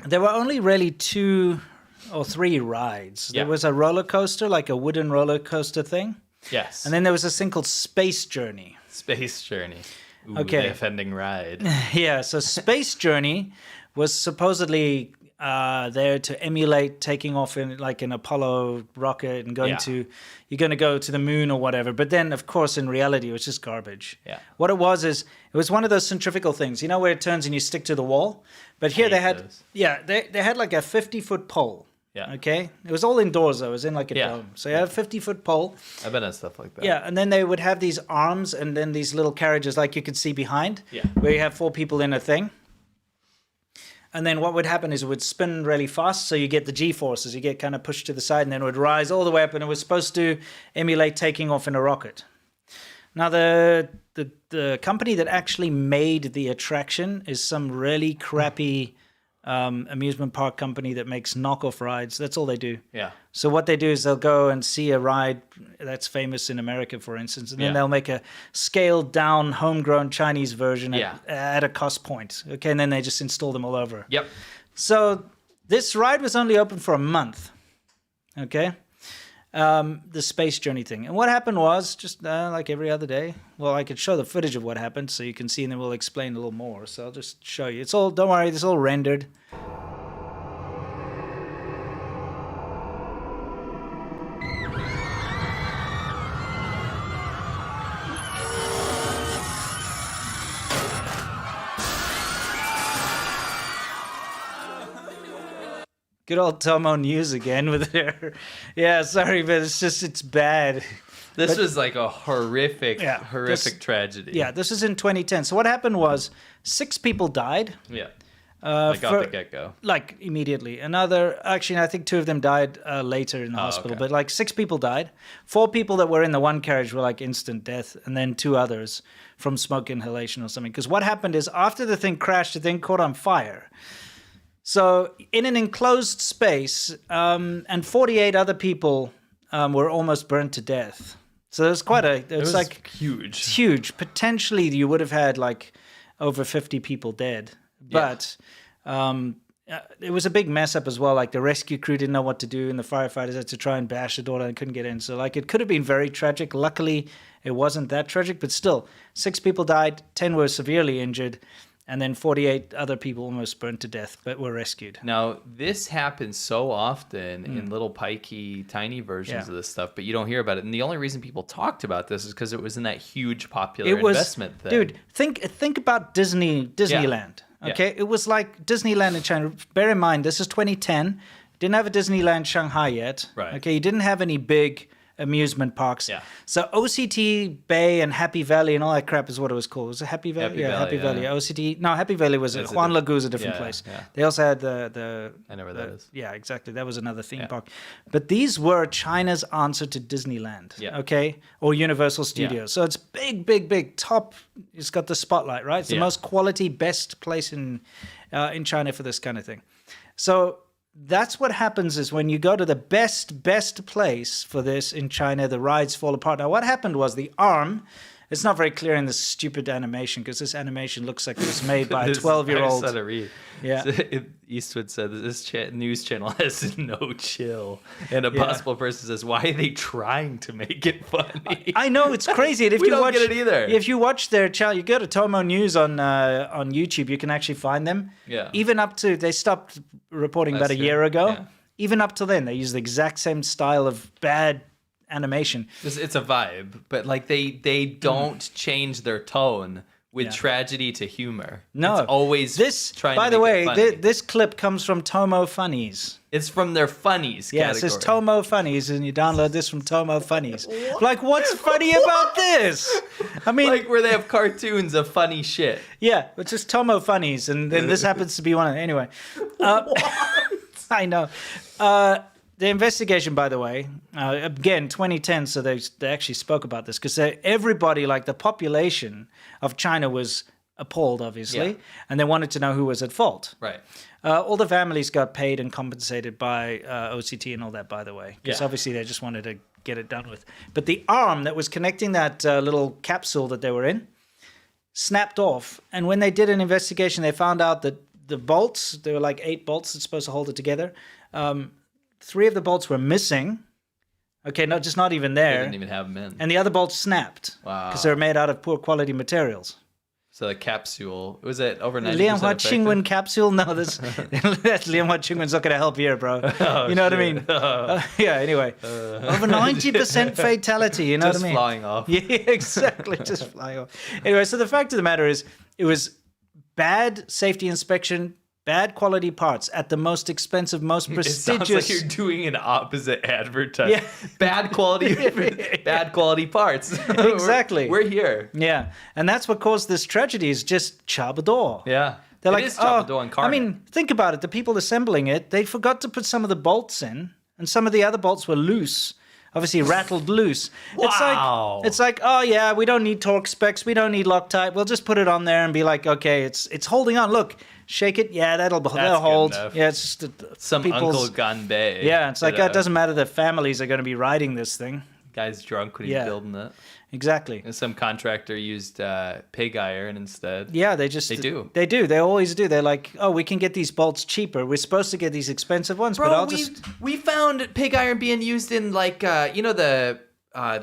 Speaker 1: there were only really 2 or 3 rides.
Speaker 2: Yeah.
Speaker 1: There was a roller coaster, like a wooden roller coaster thing.
Speaker 2: Yes.
Speaker 1: And then there was this thing called Space Journey.
Speaker 2: Space Journey. Ooh,
Speaker 1: Okay.
Speaker 2: The offending ride.
Speaker 1: Yeah, so Space Journey was supposedly there to emulate taking off in like an Apollo rocket and you're going to go to the moon or whatever. But then, of course, in reality, it was just garbage.
Speaker 2: Yeah.
Speaker 1: What it was one of those centrifugal things, you know, where it turns and you stick to the wall. But here
Speaker 2: hate
Speaker 1: they had,
Speaker 2: those.
Speaker 1: they had like a 50-foot pole.
Speaker 2: Yeah.
Speaker 1: Okay. It was all indoors though. It was in like a dome. So you have a 50-foot pole.
Speaker 2: I've been on stuff like that.
Speaker 1: Yeah, and then they would have these arms and then these little carriages like you could see behind.
Speaker 2: Yeah.
Speaker 1: Where you have 4 people in a thing. And then what would happen is it would spin really fast, so you get the G-forces. You get kind of pushed to the side, and then it would rise all the way up, and it was supposed to emulate taking off in a rocket. Now, the company that actually made the attraction is some really crappy amusement park company that makes knockoff rides. That's all they do.
Speaker 2: Yeah.
Speaker 1: So what they do is they'll go and see a ride that's famous in America, for instance, and then they'll make a scaled down, homegrown Chinese version at a cost point. Okay, and then they just install them all over.
Speaker 2: Yep.
Speaker 1: So this ride was only open for a month. Okay. The space journey thing. And what happened was, just like every other day, well, I could show the footage of what happened so you can see, and then we'll explain a little more. So I'll just show you. It's all, don't worry, it's all rendered. Good old Tomo News again with their... Yeah, sorry, but it's bad.
Speaker 2: This was like a horrific tragedy.
Speaker 1: Yeah, this is in 2010. So what happened was 6 people died.
Speaker 2: Yeah. Like off the get-go.
Speaker 1: Like immediately. Actually, I think 2 of them died later in the hospital.
Speaker 2: Okay.
Speaker 1: But like 6 people died. 4 people that were in the one carriage were like instant death. And then 2 others from smoke inhalation or something. Because what happened is after the thing crashed, the thing caught on fire. So in an enclosed space, and 48 other people were almost burned to death. So there's quite a...
Speaker 2: It was
Speaker 1: like
Speaker 2: huge.
Speaker 1: It's huge. Potentially, you would have had like over 50 people dead. But it was a big mess up as well. Like the rescue crew didn't know what to do, and the firefighters had to try and bash the door and couldn't get in. So like it could have been very tragic. Luckily, it wasn't that tragic. But still, 6 people died, 10 were severely injured. And then 48 other people almost burned to death, but were rescued.
Speaker 2: Now, this happens so often in little pikey, tiny versions of this stuff, but you don't hear about it. And the only reason people talked about this is because it was in that huge popular investment thing.
Speaker 1: Dude, think about Disneyland. Okay, it was like Disneyland in China. Bear in mind, this is 2010. Didn't have a Disneyland Shanghai yet.
Speaker 2: Right.
Speaker 1: Okay, you didn't have any big amusement parks.
Speaker 2: Yeah.
Speaker 1: So OCT Bay and Happy Valley and all that crap is what it was called. Was it Happy Valley?
Speaker 2: Happy Valley.
Speaker 1: OCT. No, Happy Valley was at Juan Lagu is a different place.
Speaker 2: Yeah.
Speaker 1: They also had the
Speaker 2: I know where that is.
Speaker 1: Yeah, exactly. That was another theme park. But these were China's answer to Disneyland.
Speaker 2: Yeah.
Speaker 1: Okay, or Universal Studios. So it's big top. It's got the spotlight, right? It's the most quality, best place in China for this kind of thing. So that's what happens is when you go to the best place for this in China, the rides fall apart. Now, what happened was the arm, it's not very clear in this stupid animation because this animation looks like it was made by a 12-year-old.
Speaker 2: I just had to read.
Speaker 1: Yeah.
Speaker 2: Eastwood said that this news channel has no chill. And a possible person says, why are they trying to make it funny?
Speaker 1: I know, it's crazy. And if
Speaker 2: we
Speaker 1: you
Speaker 2: don't
Speaker 1: watch,
Speaker 2: get it either.
Speaker 1: If you watch their channel, you go to Tomo News on YouTube, you can actually find them.
Speaker 2: Yeah.
Speaker 1: Even up to, they stopped reporting about a year ago.
Speaker 2: Yeah.
Speaker 1: Even up to then, they use the exact same style of bad animation.
Speaker 2: It's a vibe, but like they don't change their tone with tragedy to humor.
Speaker 1: No,
Speaker 2: it's always
Speaker 1: this.
Speaker 2: trying
Speaker 1: by
Speaker 2: to
Speaker 1: the
Speaker 2: make
Speaker 1: way,
Speaker 2: it funny.
Speaker 1: this clip comes from Tomo Funnies.
Speaker 2: It's from their funnies
Speaker 1: Yeah,
Speaker 2: category.
Speaker 1: it says Tomo Funnies, and you download this from Tomo Funnies. Like, what's funny about this? I mean,
Speaker 2: like where they have cartoons of funny shit.
Speaker 1: yeah, it's just Tomo Funnies, and then this happens to be one of them. Anyway, I know. The investigation, by the way, again, 2010, so they actually spoke about this because everybody, like the population of China was appalled, obviously, and they wanted to know who was at fault.
Speaker 2: Right.
Speaker 1: All the families got paid and compensated by OCT and all that, by the way, because obviously they just wanted to get it done with. But the arm that was connecting that little capsule that they were in snapped off, and when they did an investigation, they found out that the bolts, there were like 8 bolts that's supposed to hold it together, 3 of the bolts were missing. Okay, not even there.
Speaker 2: They didn't even have them in.
Speaker 1: And the other bolts snapped.
Speaker 2: Wow.
Speaker 1: Because they were made out of poor quality materials.
Speaker 2: So the capsule, was it over 90%
Speaker 1: Lianhua
Speaker 2: effective?
Speaker 1: Qingwen capsule? No, that's Lianhua Qingwen's not going to help here, bro. You know what I mean? Yeah, anyway. Over 90% fatality, you know what I mean?
Speaker 2: Just flying off.
Speaker 1: Yeah, exactly, just flying off. Anyway, so the fact of the matter is, it was bad safety inspection, bad quality parts at the most expensive, most prestigious.
Speaker 2: It sounds like you're doing an opposite advertisement.
Speaker 1: Yeah.
Speaker 2: Bad quality parts.
Speaker 1: Exactly.
Speaker 2: We're here.
Speaker 1: Yeah, and that's what caused this tragedy is just Xiàbān Hòu.
Speaker 2: Yeah.
Speaker 1: They're
Speaker 2: It
Speaker 1: like,
Speaker 2: is Chapado
Speaker 1: I
Speaker 2: incarnate.
Speaker 1: mean, think about it. The people assembling it, they forgot to put some of the bolts in, and some of the other bolts were loose. Obviously rattled loose.
Speaker 2: Wow.
Speaker 1: It's like, oh yeah, we don't need torque specs, we don't need Loctite. We'll just put it on there and be like, okay, it's holding on. Look, shake it. Yeah, that'll
Speaker 2: good
Speaker 1: hold.
Speaker 2: enough.
Speaker 1: Yeah, it's just
Speaker 2: Some Uncle Ganbei.
Speaker 1: Yeah, it's like it doesn't matter. The families are going to be riding this thing.
Speaker 2: Guy's drunk when he's
Speaker 1: Yeah.
Speaker 2: building it.
Speaker 1: Exactly.
Speaker 2: And some contractor used pig iron instead.
Speaker 1: Yeah, they
Speaker 2: do.
Speaker 1: They do. They always do. They're like, oh, we can get these bolts cheaper. We're supposed to get these expensive ones, but I'll
Speaker 2: we found pig iron being used in like the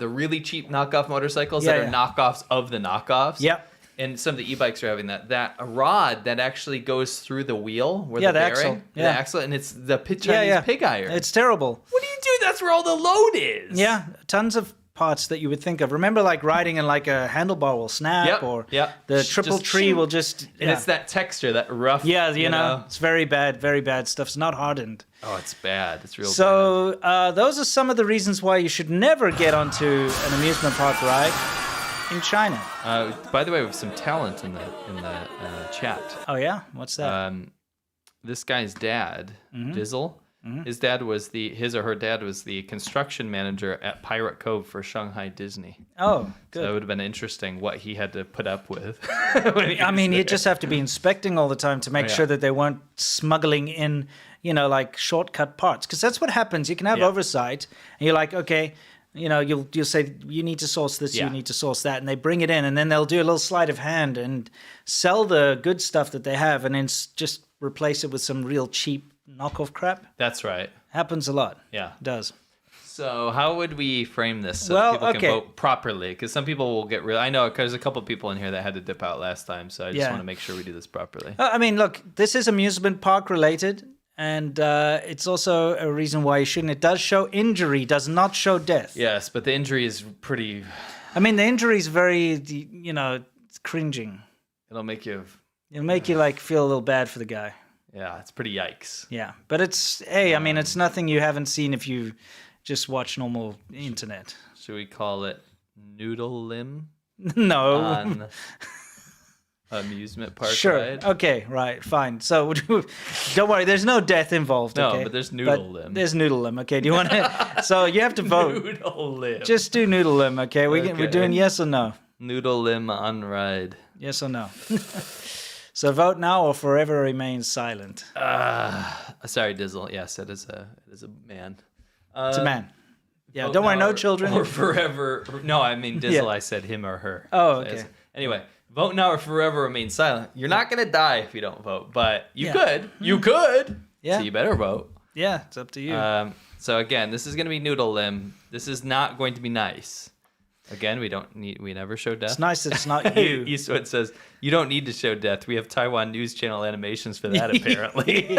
Speaker 2: really cheap knockoff motorcycles that are knockoffs of the knockoffs.
Speaker 1: Yep.
Speaker 2: And some of the e-bikes are having that a rod that actually goes through the wheel where
Speaker 1: Yeah,
Speaker 2: the
Speaker 1: the
Speaker 2: bearing,
Speaker 1: axle.
Speaker 2: the
Speaker 1: Yeah.
Speaker 2: axle, and it's the Chinese pig iron.
Speaker 1: It's terrible.
Speaker 2: What do you do? That's where all the load is.
Speaker 1: Yeah, tons of parts that you would think of. Remember, like riding and like a handlebar will snap, or the triple
Speaker 2: Just
Speaker 1: tree
Speaker 2: shing.
Speaker 1: will just.
Speaker 2: And it's that texture, that rough.
Speaker 1: Yeah, you know, it's very bad stuff. It's not hardened.
Speaker 2: Oh, it's bad. It's real bad.
Speaker 1: So those are some of the reasons why you should never get onto an amusement park ride in China.
Speaker 2: By the way, we have some talent in the chat.
Speaker 1: Oh yeah, what's that?
Speaker 2: This guy's dad,
Speaker 1: Mm-hmm.
Speaker 2: Dizzle. His dad was his or her dad was the construction manager at Pirate Cove for Shanghai Disney.
Speaker 1: Oh, good.
Speaker 2: So it would have been interesting what he had to put up with.
Speaker 1: I mean, you just have to be inspecting all the time to make sure that they weren't smuggling in, like shortcut parts. Because that's what happens. You can have oversight, and you're like, okay, you'll say you need to source this, you need to source that, and they bring it in, and then they'll do a little sleight of hand and sell the good stuff that they have, and then just replace it with some real cheap knockoff crap.
Speaker 2: That's right.
Speaker 1: Happens a lot.
Speaker 2: Yeah.
Speaker 1: It does.
Speaker 2: So how would we frame this so
Speaker 1: Well,
Speaker 2: that people
Speaker 1: okay.
Speaker 2: can vote properly? Because some people will get I know, because there's a couple people in here that had to dip out last time, so I just want to make sure we do this properly.
Speaker 1: I mean, look, this is amusement park related, and it's also a reason why you shouldn't. It does show injury, does not show death.
Speaker 2: Yes, but the injury is pretty...
Speaker 1: I mean, the injury is very, it's cringing.
Speaker 2: It'll make you...
Speaker 1: It'll make you like feel a little bad for the guy.
Speaker 2: Yeah, it's pretty yikes.
Speaker 1: Yeah, but it's I mean, it's nothing you haven't seen if you just watch normal internet.
Speaker 2: Should we call it Noodle Limb
Speaker 1: No.
Speaker 2: on amusement park
Speaker 1: Sure.
Speaker 2: ride?
Speaker 1: Okay. Right. Fine. So don't worry. There's no death involved.
Speaker 2: No,
Speaker 1: Okay?
Speaker 2: but there's Noodle Limb.
Speaker 1: There's Noodle Limb. Okay. Do you want to? So you have to vote.
Speaker 2: Noodle Limb.
Speaker 1: Just do Noodle Limb. Okay. We're
Speaker 2: Okay.
Speaker 1: doing yes or no.
Speaker 2: Noodle Limb on ride.
Speaker 1: Yes or no. So vote now or forever remain silent.
Speaker 2: Sorry, Dizzle. Yes, it is a man.
Speaker 1: It's a man. Yeah.
Speaker 2: Vote
Speaker 1: Don't worry.
Speaker 2: now
Speaker 1: No children.
Speaker 2: Or forever. No, I mean Dizzle.
Speaker 1: Yeah.
Speaker 2: I said him or her.
Speaker 1: Oh,
Speaker 2: So
Speaker 1: okay.
Speaker 2: anyway, vote now or forever remain silent. You're not gonna die if you don't vote, but you
Speaker 1: Yeah.
Speaker 2: could. You could.
Speaker 1: Yeah.
Speaker 2: So you better vote.
Speaker 1: Yeah. It's up to you.
Speaker 2: So again, this is gonna be Noodle Limb. This is not going to be nice. Again, we never show death.
Speaker 1: It's nice that it's not you.
Speaker 2: Eastwood says, you don't need to show death. We have Taiwan News Channel animations for that, apparently.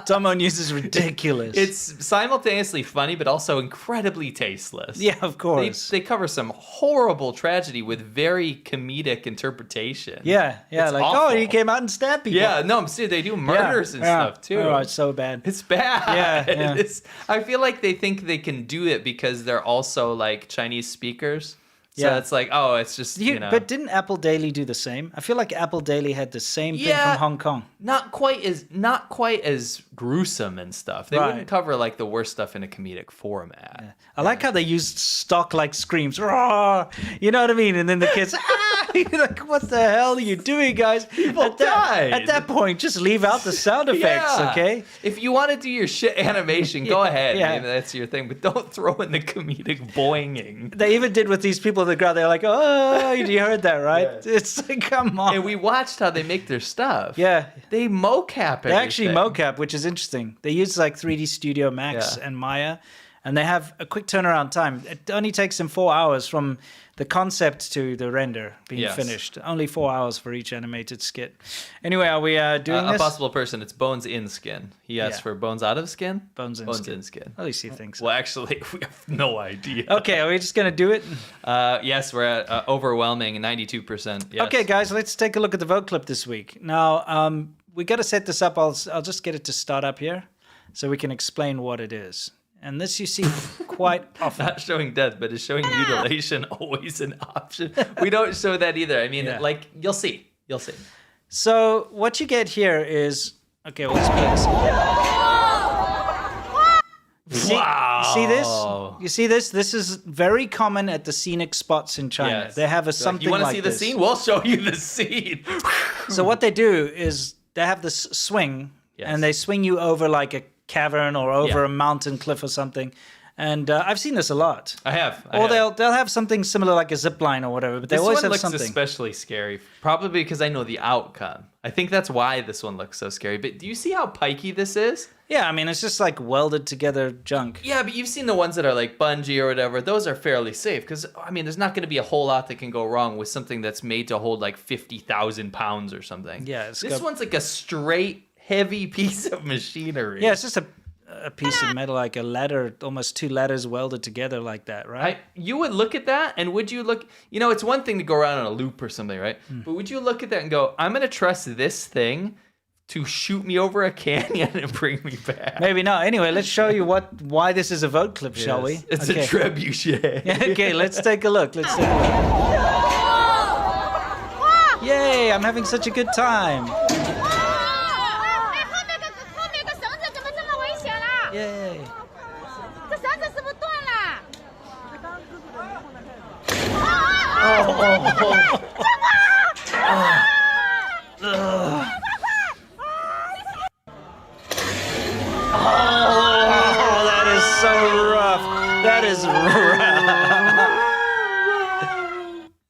Speaker 1: Tomo News is ridiculous.
Speaker 2: It's simultaneously funny, but also incredibly tasteless.
Speaker 1: Yeah, of course.
Speaker 2: They cover some horrible tragedy with very comedic interpretation.
Speaker 1: Yeah,
Speaker 2: It's
Speaker 1: like,
Speaker 2: awful.
Speaker 1: oh, he came out and stabbed people.
Speaker 2: Yeah, no, I'm serious. They do murders and stuff, too.
Speaker 1: Oh, it's so bad.
Speaker 2: It's bad.
Speaker 1: Yeah.
Speaker 2: I feel like they think they can do it because they're also like Chinese speakers. So
Speaker 1: Yeah.
Speaker 2: it's like, oh, it's just,
Speaker 1: But didn't Apple Daily do the same? I feel like Apple Daily had the same thing
Speaker 2: Yeah.
Speaker 1: from Hong Kong.
Speaker 2: not quite as gruesome and stuff. They
Speaker 1: Right.
Speaker 2: wouldn't cover like the worst stuff in a comedic format.
Speaker 1: I like how they used stock like screams. Raw! You know what I mean? And then the kids, You're like, what the hell are you doing, guys?
Speaker 2: People died.
Speaker 1: At that point, just leave out the sound effects,
Speaker 2: Yeah.
Speaker 1: okay?
Speaker 2: If you want to do your shit animation, go ahead.
Speaker 1: yeah.
Speaker 2: Maybe that's your thing, but don't throw in the comedic boinging.
Speaker 1: They even did with these people on the ground. They're like, oh, you heard that, right?
Speaker 2: Yeah.
Speaker 1: It's like, come on.
Speaker 2: And we watched how they make their stuff.
Speaker 1: Yeah.
Speaker 2: They mocap
Speaker 1: They actually
Speaker 2: everything.
Speaker 1: mocap, which is interesting. They use like 3D Studio Max
Speaker 2: Yeah.
Speaker 1: and Maya, and they have a quick turnaround time. It only takes them 4 hours from the concept to the render being
Speaker 2: Yes.
Speaker 1: finished. Only 4 hours for each animated skit. Anyway, are we doing
Speaker 2: A
Speaker 1: this?
Speaker 2: possible person, it's bones in skin. He asked
Speaker 1: Yeah.
Speaker 2: for bones out of skin?
Speaker 1: Bones in
Speaker 2: bones
Speaker 1: skin.
Speaker 2: in skin.
Speaker 1: At least you think so.
Speaker 2: Well, actually, we have no idea.
Speaker 1: Okay, are we just going to do it?
Speaker 2: Yes, we're at overwhelming 92%. Yes.
Speaker 1: Okay, guys, let's take a look at the vote clip this week. Now, we got to set this up. I'll just get it to start up here so we can explain what it is. And this you see quite often.
Speaker 2: Not showing death, but is showing mutilation always an option? We don't show that either. I mean,
Speaker 1: Yeah.
Speaker 2: like, you'll see. You'll see.
Speaker 1: So what you get here is okay. Well, let's play this. See this? You see this? This is very common at the scenic spots in China.
Speaker 2: Yes.
Speaker 1: They have a something
Speaker 2: You want to
Speaker 1: like
Speaker 2: see the
Speaker 1: this.
Speaker 2: scene? We'll show you the scene.
Speaker 1: So what they do is they have this swing,
Speaker 2: Yes.
Speaker 1: and they swing you over like a cavern or over
Speaker 2: Yeah.
Speaker 1: a mountain cliff or something. And I've seen this a lot.
Speaker 2: I have.
Speaker 1: Or they'll have something similar like a zip line or whatever, but they
Speaker 2: This
Speaker 1: always
Speaker 2: one
Speaker 1: have
Speaker 2: looks
Speaker 1: something.
Speaker 2: especially scary, probably because I know the outcome. I think that's why this one looks so scary. But do you see how pikey this is?
Speaker 1: Yeah, I mean, it's just like welded together junk.
Speaker 2: Yeah, but you've seen the ones that are like bungee or whatever. Those are fairly safe because, I mean, there's not going to be a whole lot that can go wrong with something that's made to hold like 50,000 pounds or something.
Speaker 1: Yeah,
Speaker 2: This one's like a straight, heavy piece of machinery.
Speaker 1: Yeah, it's just a piece of metal, like a ladder, almost two ladders welded together like that, right?
Speaker 2: You would look at that, and would you look? You know, it's one thing to go around on a loop or something, right? But would you look at that and go, "I'm going to trust this thing to shoot me over a canyon and bring me back"?
Speaker 1: Maybe not. Anyway, let's show you why this is a vote clip, shall we?
Speaker 2: It's a trebuchet.
Speaker 1: Okay, let's take a look. Yay! I'm having such a good time. Yay! Oh, that is so rough. That is rough.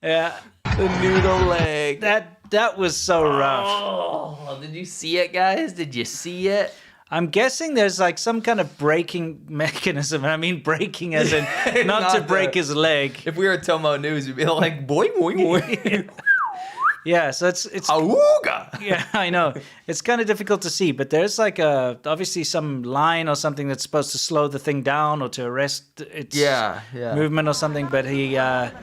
Speaker 1: Yeah,
Speaker 2: The noodle leg.
Speaker 1: that was so rough.
Speaker 2: Oh, did you see it, guys? Did you see it?
Speaker 1: I'm guessing there's like some kind of braking mechanism. And I mean braking as in not to
Speaker 2: Not
Speaker 1: break
Speaker 2: the-
Speaker 1: his leg.
Speaker 2: If we were at Tomo News, we'd be like, boing, boing, boing.
Speaker 1: Yeah, so it's
Speaker 2: Auga!
Speaker 1: yeah, I know. It's kind of difficult to see, but there's like obviously some line or something that's supposed to slow the thing down or to arrest its
Speaker 2: Yeah.
Speaker 1: movement or something, but he gets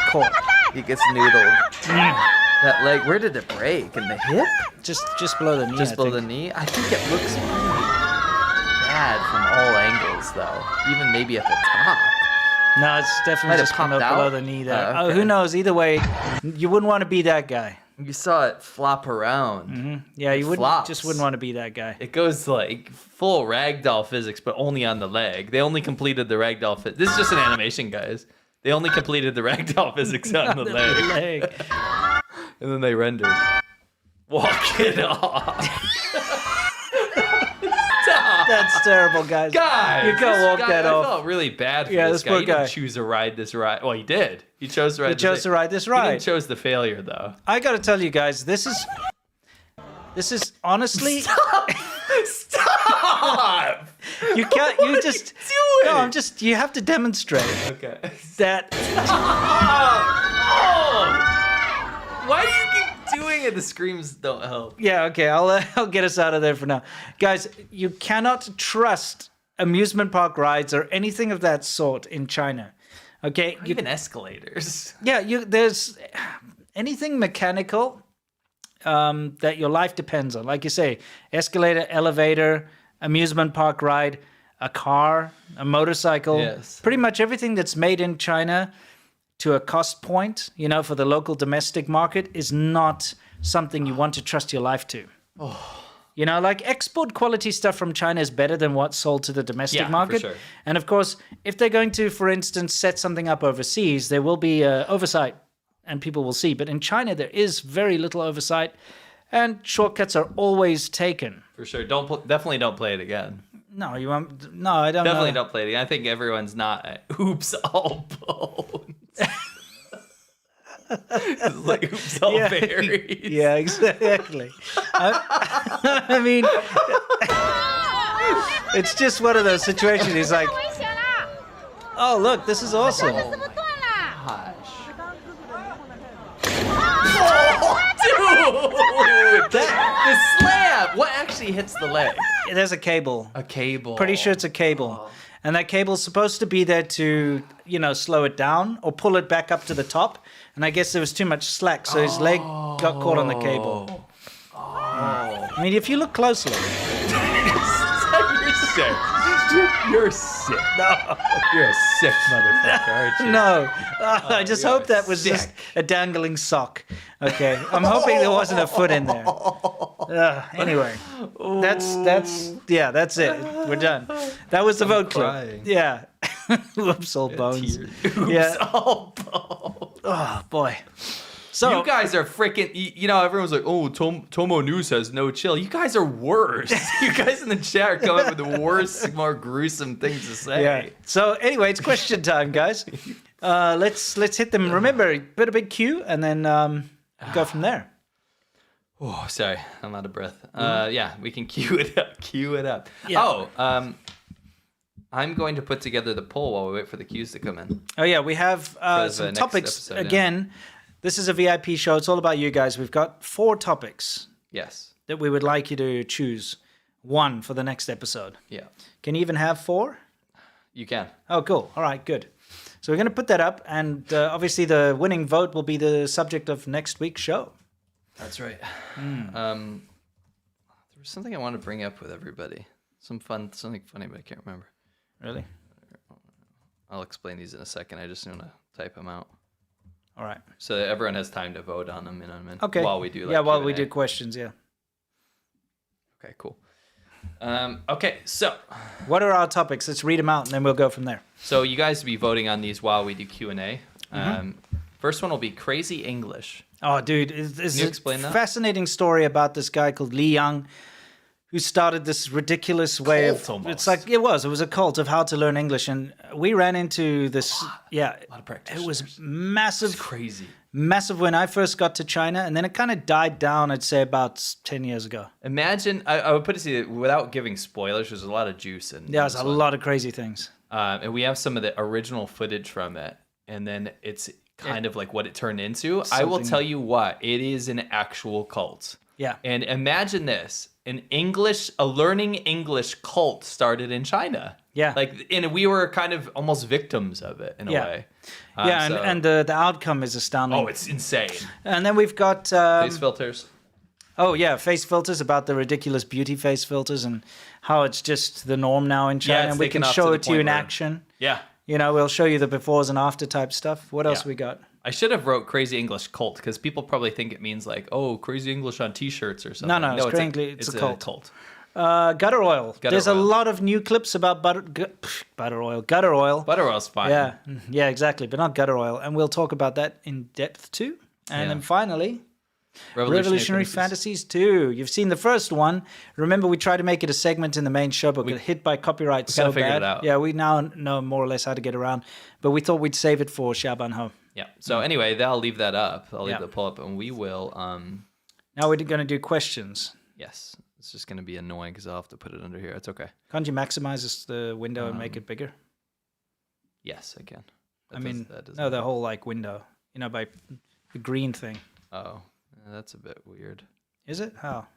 Speaker 1: caught.
Speaker 2: He gets noodled. That leg, where did it break? In the hip?
Speaker 1: Just below the knee.
Speaker 2: Just
Speaker 1: I
Speaker 2: below
Speaker 1: think.
Speaker 2: the knee? I think it looks pretty bad from all angles, though. Even maybe at the top.
Speaker 1: No, it's
Speaker 2: Might
Speaker 1: definitely
Speaker 2: have
Speaker 1: just
Speaker 2: popped
Speaker 1: below
Speaker 2: out?
Speaker 1: the knee there.
Speaker 2: Oh,
Speaker 1: Oh, who
Speaker 2: okay.
Speaker 1: knows? Either way, you wouldn't want to be that guy.
Speaker 2: You saw it flop around.
Speaker 1: Yeah, you
Speaker 2: flops.
Speaker 1: just wouldn't want to be that guy.
Speaker 2: It goes like full ragdoll physics, but only on the leg. They only completed the ragdoll physics. This is just an animation, guys. They only completed the ragdoll physics on the leg. And then they rendered. Walk it off. Stop.
Speaker 1: That's terrible, guys.
Speaker 2: Guys,
Speaker 1: You gotta
Speaker 2: this
Speaker 1: walk
Speaker 2: guy-
Speaker 1: that
Speaker 2: I
Speaker 1: off.
Speaker 2: felt really bad for
Speaker 1: Yeah,
Speaker 2: this
Speaker 1: this
Speaker 2: guy.
Speaker 1: poor
Speaker 2: He didn't
Speaker 1: guy.
Speaker 2: choose to ride this ride. Well, he did. He chose to ride.
Speaker 1: He chose to ride this ride.
Speaker 2: He didn't chose the failure, though.
Speaker 1: I gotta tell you guys, this is honestly
Speaker 2: Stop!
Speaker 1: you can't you just
Speaker 2: doing?
Speaker 1: no I'm just you have to demonstrate
Speaker 2: Okay.
Speaker 1: that
Speaker 2: Why do you keep doing it? The screams don't help.
Speaker 1: yeah okay I'll get us out of there for now, guys. You cannot trust amusement park rides or anything of that sort in China. Okay,
Speaker 2: Even escalators.
Speaker 1: yeah, there's anything mechanical that your life depends on. Like you say, escalator, elevator, amusement park ride, a car, a motorcycle.
Speaker 2: Yes.
Speaker 1: Pretty much everything that's made in China to a cost point, for the local domestic market is not something you want to trust your life to. Like export quality stuff from China is better than what's sold to the domestic
Speaker 2: Yeah, for
Speaker 1: market.
Speaker 2: sure.
Speaker 1: And of course, if they're going to, for instance, set something up overseas, there will be oversight and people will see. But in China, there is very little oversight and shortcuts are always taken.
Speaker 2: For sure. Definitely don't play it again.
Speaker 1: No, you want? No, I don't
Speaker 2: Definitely
Speaker 1: know.
Speaker 2: don't play it again. I think everyone's not at oops all bones. It's like oops all berries.
Speaker 1: Yeah, exactly. I mean, it's just one of those situations. He's like, oh, look, this is awesome.
Speaker 2: Gosh. Oh, dude! The slab! What actually hits the leg?
Speaker 1: There's a cable.
Speaker 2: A cable.
Speaker 1: Pretty sure it's a cable. And that cable's supposed to be there to, slow it down or pull it back up to the top. And I guess there was too much slack, so his leg got caught on the cable. I mean, if you look closely.
Speaker 2: You're sick. question? You're sick. No. You're a sick motherfucker, aren't you?
Speaker 1: No. I just hope that was just a dangling sock. Okay. I'm hoping there wasn't a foot in there. Anyway. That's it. We're done. That was the vote clip. Yeah. Oops, all bones.
Speaker 2: Oops, all bones.
Speaker 1: Oh, boy. So
Speaker 2: you guys are freaking, everyone's like, oh, Tomo News has no chill. You guys are worse. You guys in the chat are coming up with the worst, more gruesome things to say.
Speaker 1: Yeah. So anyway, it's question time, guys. Let's hit them. Remember, put a big cue and then go from there.
Speaker 2: Oh, sorry. I'm out of breath. Yeah, we can cue it up. Cue it up.
Speaker 1: Yeah.
Speaker 2: Oh, I'm going to put together the poll while we wait for the cues to come in.
Speaker 1: Oh, yeah. We have some topics.
Speaker 2: Episode,
Speaker 1: again, this is a VIP show. It's all about you guys. We've got 4 topics.
Speaker 2: Yes.
Speaker 1: That we would like you to choose one for the next episode.
Speaker 2: Yeah.
Speaker 1: Can you even have 4?
Speaker 2: You can.
Speaker 1: Oh, cool. All right, good. So we're going to put that up. And obviously the winning vote will be the subject of next week's show.
Speaker 2: That's right. There was something I wanted to bring up with everybody. Something funny, but I can't remember.
Speaker 1: Really?
Speaker 2: I'll explain these in a second. I just want to type them out.
Speaker 1: All right.
Speaker 2: So that everyone has time to vote on them.
Speaker 1: Okay.
Speaker 2: While we do
Speaker 1: while we
Speaker 2: Q&A.
Speaker 1: do questions, yeah.
Speaker 2: Okay, cool. Okay, so
Speaker 1: what are our topics? Let's read them out and then we'll go from there.
Speaker 2: So you guys will be voting on these while we do Q&A. First one will be crazy English.
Speaker 1: Oh, dude, it's
Speaker 2: Can you
Speaker 1: a
Speaker 2: explain that?
Speaker 1: fascinating story about this guy called Li Yang, who started this ridiculous way
Speaker 2: Cult
Speaker 1: of
Speaker 2: almost.
Speaker 1: it's like it was a cult of how to learn English, and we ran into this.
Speaker 2: A lot of practitioners.
Speaker 1: It was massive,
Speaker 2: It's crazy.
Speaker 1: massive when I first got to China, and then it kind of died down. I'd say about 10 years ago.
Speaker 2: Imagine, I would put it to you, without giving spoilers, there's a lot of juice in
Speaker 1: There's
Speaker 2: this
Speaker 1: a
Speaker 2: one.
Speaker 1: lot of crazy things.
Speaker 2: And we have some of the original footage from it, and then it's kind of like what it turned into. I will tell you what, it is an actual cult.
Speaker 1: Yeah.
Speaker 2: And imagine this, a learning English cult started in China.
Speaker 1: Yeah.
Speaker 2: And we were kind of almost victims of it in a way.
Speaker 1: And the outcome is astounding.
Speaker 2: Oh, it's insane.
Speaker 1: And then we've got
Speaker 2: Face filters.
Speaker 1: Oh yeah, face filters, about the ridiculous beauty face filters and how it's just the norm now in China.
Speaker 2: it's
Speaker 1: and we
Speaker 2: taken
Speaker 1: can
Speaker 2: off
Speaker 1: show
Speaker 2: to
Speaker 1: it
Speaker 2: the
Speaker 1: to you
Speaker 2: point
Speaker 1: in
Speaker 2: where-
Speaker 1: action.
Speaker 2: Yeah.
Speaker 1: We'll show you the befores and after type stuff. What else
Speaker 2: Yeah.
Speaker 1: we got?
Speaker 2: I should have wrote crazy English cult because people probably think it means like, oh, crazy English on t-shirts or something.
Speaker 1: No, it's a cult.
Speaker 2: Cult.
Speaker 1: Gutter oil. There's a
Speaker 2: oil.
Speaker 1: lot of new clips about gutter oil.
Speaker 2: Butter oil's fine.
Speaker 1: Yeah, exactly, but not gutter oil. And we'll talk about that in depth too. And then finally, Revolutionary Fantasies 2. You've seen the first one. Remember, we tried to make it a segment in the main show, but we got hit by copyright so
Speaker 2: gotta figure
Speaker 1: bad.
Speaker 2: it out.
Speaker 1: Yeah, we now know more or less how to get around. But we thought we'd save it for Xiàbān Hòu.
Speaker 2: Yeah. So anyway, I'll leave that up. I'll leave
Speaker 1: Yeah.
Speaker 2: the pull up, and we will.
Speaker 1: Now we're going to do questions.
Speaker 2: Yes, it's just going to be annoying because I'll have to put it under here. It's okay.
Speaker 1: Can't you maximize the window and make it bigger?
Speaker 2: Yes, I can.
Speaker 1: The whole window. By the green thing.
Speaker 2: Oh, that's a bit weird.
Speaker 1: Is it? How?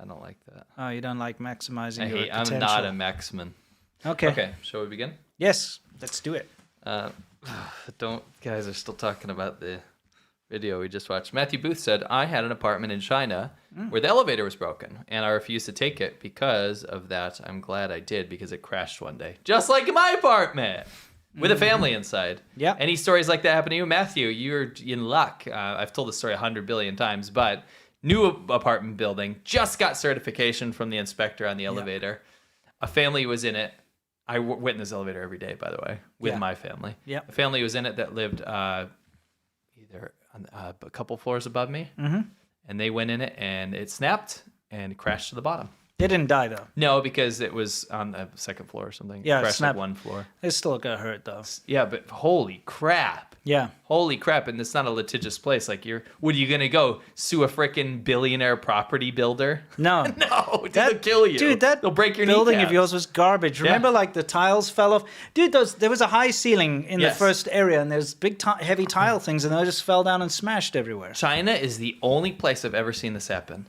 Speaker 2: I don't like that.
Speaker 1: Oh, you don't like maximizing your
Speaker 2: I'm
Speaker 1: potential.
Speaker 2: not a Maxman.
Speaker 1: Okay.
Speaker 2: Okay, shall we begin?
Speaker 1: Yes, let's do it.
Speaker 2: Guys are still talking about the video we just watched. Matthew Booth said, I had an apartment in China where the elevator was broken, and I refused to take it because of that. I'm glad I did, because it crashed one day. Just like in my apartment! With a family inside.
Speaker 1: Yeah.
Speaker 2: Any stories like that happen to you? Matthew, you're in luck. I've told this story 100 billion times, but new apartment building, just got certification from the inspector on the elevator. A family was in it. I went in this elevator every day, by the way, with my family.
Speaker 1: Yeah.
Speaker 2: A family was in it that lived either on, a couple floors above me, and they went in it, and it snapped and crashed to the bottom.
Speaker 1: They didn't die, though.
Speaker 2: No, because it was on the second floor or something.
Speaker 1: Yeah, it
Speaker 2: crashed
Speaker 1: snapped.
Speaker 2: one floor.
Speaker 1: They still got hurt, though.
Speaker 2: Yeah, but holy crap.
Speaker 1: Yeah.
Speaker 2: Holy crap, and it's not a litigious place. What are you going to go sue a freaking billionaire property builder?
Speaker 1: No.
Speaker 2: No, they'll kill you.
Speaker 1: Dude, that
Speaker 2: they'll break your
Speaker 1: building
Speaker 2: kneecaps.
Speaker 1: of yours was garbage. Remember, the tiles fell off? Dude, there was a high ceiling in the first area, and there's big, heavy tile things, and they just fell down and smashed everywhere.
Speaker 2: China is the only place I've ever seen this happen.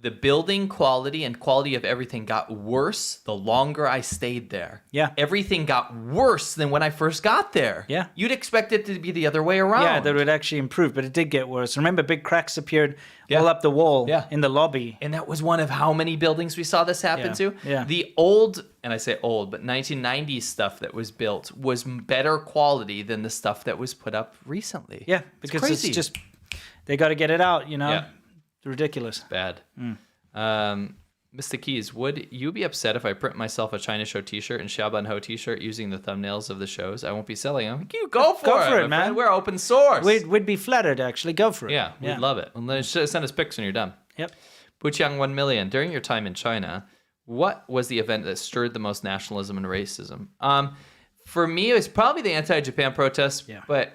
Speaker 2: the building quality and quality of everything got worse the longer I stayed there.
Speaker 1: Yeah.
Speaker 2: Everything got worse than when I first got there.
Speaker 1: Yeah.
Speaker 2: You'd expect it to be the other way around.
Speaker 1: Yeah, that would actually improve, but it did get worse. Remember, big cracks appeared all up the wall in the lobby.
Speaker 2: And that was one of how many buildings we saw this happen to.
Speaker 1: Yeah.
Speaker 2: The old, and I say old, but 1990s stuff that was built was better quality than the stuff that was put up recently.
Speaker 1: Yeah, because it's
Speaker 2: crazy.
Speaker 1: just, they got to get it out, you know?
Speaker 2: Yeah.
Speaker 1: It's ridiculous.
Speaker 2: Bad. Mr. Keys, would you be upset if I print myself a China Show t-shirt and Xiàbān Hòu t-shirt using the thumbnails of the shows? I won't be selling them. You go for it, man. We're open source.
Speaker 1: We'd be flattered, actually. Go for it.
Speaker 2: Yeah, we'd love it. And then send us pics when you're done.
Speaker 1: Yep.
Speaker 2: Puqiang 1 million. During your time in China, what was the event that stirred the most nationalism and racism? For me, it was probably the anti-Japan protests, but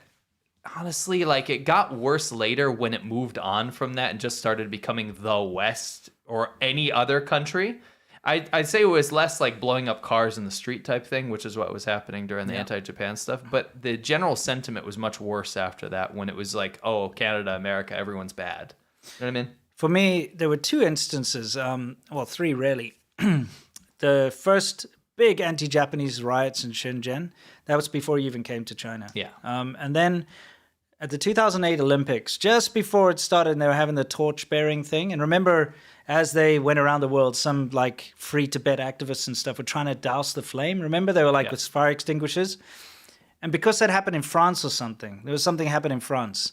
Speaker 2: honestly, like, it got worse later when it moved on from that and just started becoming the West or any other country. I'd say it was less like blowing up cars in the street type thing, which is what was happening during the anti-Japan stuff. But the general sentiment was much worse after that, when it was like, oh, Canada, America, everyone's bad. You know what I mean?
Speaker 1: For me, there were two instances, well, three really. The first big anti-Japanese riots in Shenzhen, that was before you even came to China.
Speaker 2: Yeah.
Speaker 1: And then at the 2008 Olympics, just before it started, and they were having the torch-bearing thing. And remember, as they went around the world, some like Free Tibet activists and stuff were trying to douse the flame. Remember, they were like with fire extinguishers. And because that happened in France or something, there was something happened in France,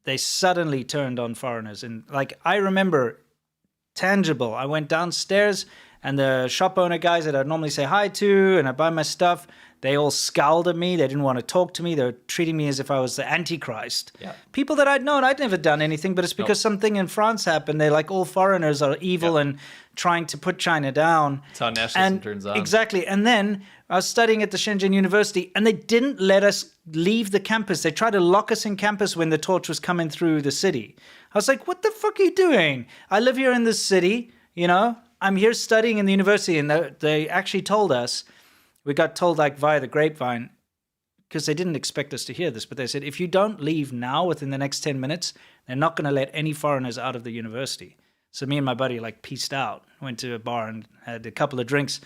Speaker 1: they suddenly turned on foreigners. And like, I remember tangible, I went downstairs and the shop owner guys that I'd normally say hi to and I buy my stuff, they all scowled at me. They didn't want to talk to me. They were treating me as if I was the Antichrist. Yeah. People that I'd known, I'd never done anything, but it's because something in France happened. They're like, all foreigners are evil and trying to put China down.
Speaker 2: That's how nationalism turns on.
Speaker 1: Exactly. And then I was studying at the Shenzhen University and they didn't let us leave the campus. They tried to lock us in campus when the torch was coming through the city. I was like, what the fuck are you doing? I live here in this city, you know? I'm here studying in the university. And they actually told us, we got told like via the grapevine, because they didn't expect us to hear this, but they said, if you don't leave now within the next 10 minutes, they're not going to let any foreigners out of the university. So me and my buddy like peaced out, went to a bar and had a couple of drinks.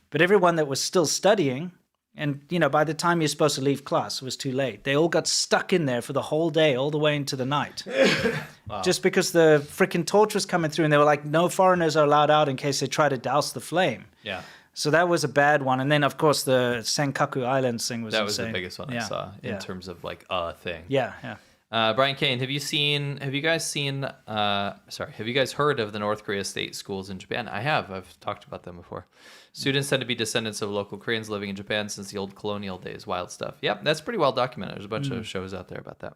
Speaker 1: But everyone that was still studying, and you know, by the time you're supposed to leave class, it was too late. They all got stuck in there for the whole day, all the way into the night. Wow. Just because the freaking torch was coming through and they were like, no foreigners are allowed out in case they try to douse the flame. Yeah. So that was a bad one. And then, of course, the Senkaku Islands thing was insane.
Speaker 2: That was the biggest one I saw in terms of like a thing.
Speaker 1: Yeah, yeah.
Speaker 2: Brian Kane, have you guys heard of the North Korea state schools in Japan? I have. I've talked about them before. Students tend to be descendants of local Koreans living in Japan since the old colonial days. Wild stuff. Yep, that's pretty well documented. There's a bunch of shows out there about that.